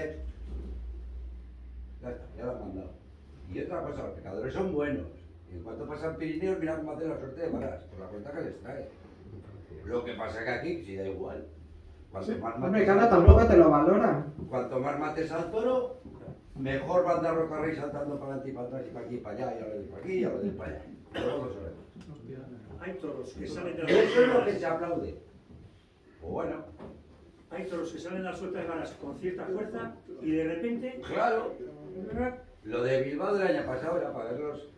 Ya está, ya lo han mandado. Y otra cosa, los picadores son buenos. Y en cuanto pasan Pirineos, mira cómo hacen la suerte de varas, por la cuenta que les trae. Lo que pasa es que aquí sí da igual. Cuanto más Hombre, mates claro, al toro, tampoco te lo valoran. cuanto más mates al toro, mejor va a andar Rocarrey saltando para adelante y para atrás y para aquí y para allá, y ahora de para aquí y ahora de para allá. Todos lo sabemos. Hay toros que salen de Y eso es lo que las se aplaude. Pues bueno, hay toros que salen a las sueltas de varas con cierta fuerza y de repente, claro. Lo de Bilbao del año pasado era para verlos,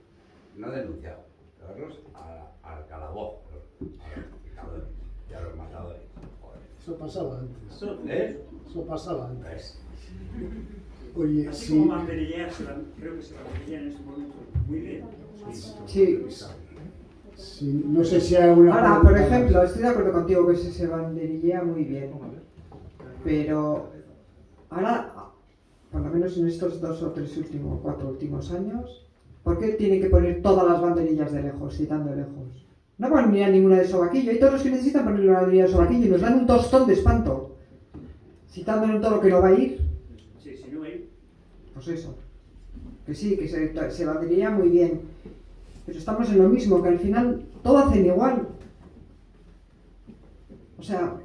no denunciados, para verlos al calabozo, a los picadores y a los matadores. Joder. Eso pasaba antes. ¿Eh? Eso pasaba antes. ¿Ves? Oye, así sí. como banderillear, creo que se banderillean en este momento muy bien. Sí. Sí, no sé si hay alguna Ahora, pregunta por más. ejemplo, estoy de acuerdo contigo que se banderillea muy bien. Pero ahora, por lo menos en estos 2 o 3 últimos, 4 últimos años, ¿por qué tienen que poner todas las banderillas de lejos, citando de lejos? No van a mirar ninguna de sobaquillo. Hay toros que necesitan poner una banderilla de sobaquillo y nos dan un tostón de espanto. Citándole un toro que no va a ir, Sí, si no hay. pues eso. Que sí, que se banderilla muy bien. Pero estamos en lo mismo, que al final todo hacen igual. O sea,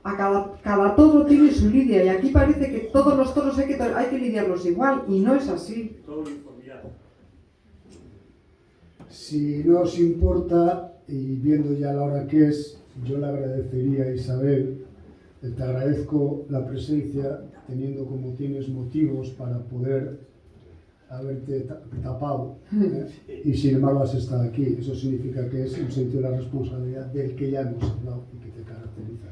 a cada toro tiene su lidia y aquí parece que todos los toros hay que lidiarlos igual y no es así. Todo uniformidad. Si no os importa, y viendo ya la hora que es, yo le agradecería a Isabel, te agradezco la presencia, teniendo como tienes motivos para poder haberte tapado, y sin embargo has estado aquí. Eso significa que es un sentido de la responsabilidad del que ya hemos hablado y que te caracteriza.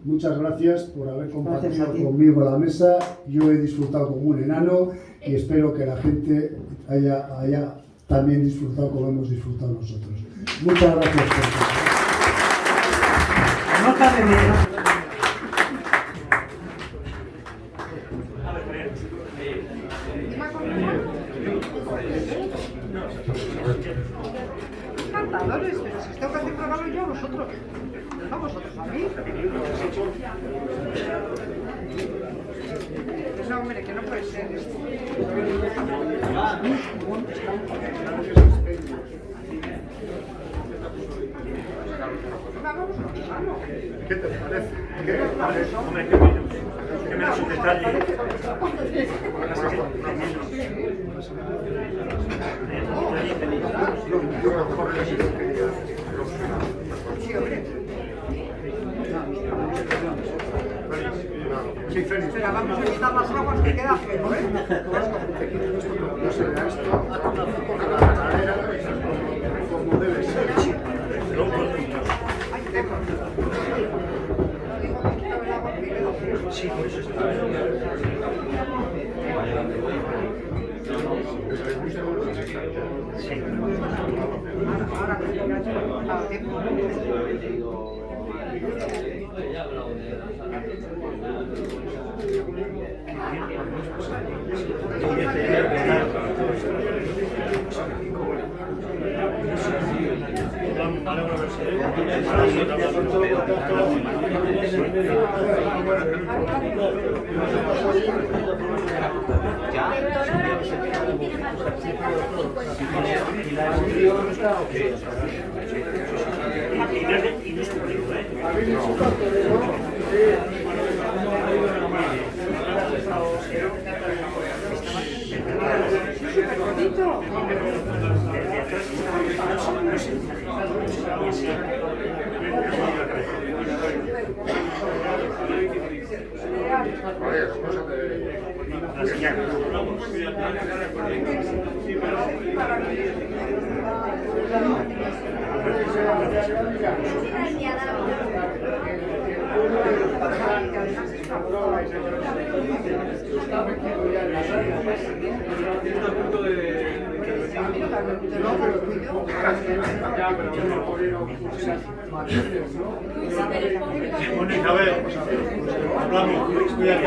Muchas gracias por haber compartido conmigo la mesa. Yo he disfrutado como un enano y espero que la gente haya también disfrutado como hemos disfrutado nosotros. Muchas gracias por todo. Nota de menos. Encantadores, pero si os tengo que hacer regalo yo a vosotros. No vosotros a mí. No, hombre, que no puede ser esto. Vamos, vamos. ¿Qué te parece? ¿Qué te parece? Hombre, que menos un detalle. Sí, hombre. Sí, Félix. Espera, vamos a quitar las aguas que queda feo, ¿eh? No será esto a la ganadera como debe ser. Ay, tengo. Digo que quita el agua que queda feo. Sí, por eso está. Sí. Ahora que tengo que tiempo. Y no es público, Bueno, Isabel, hablamos. Estoy aquí.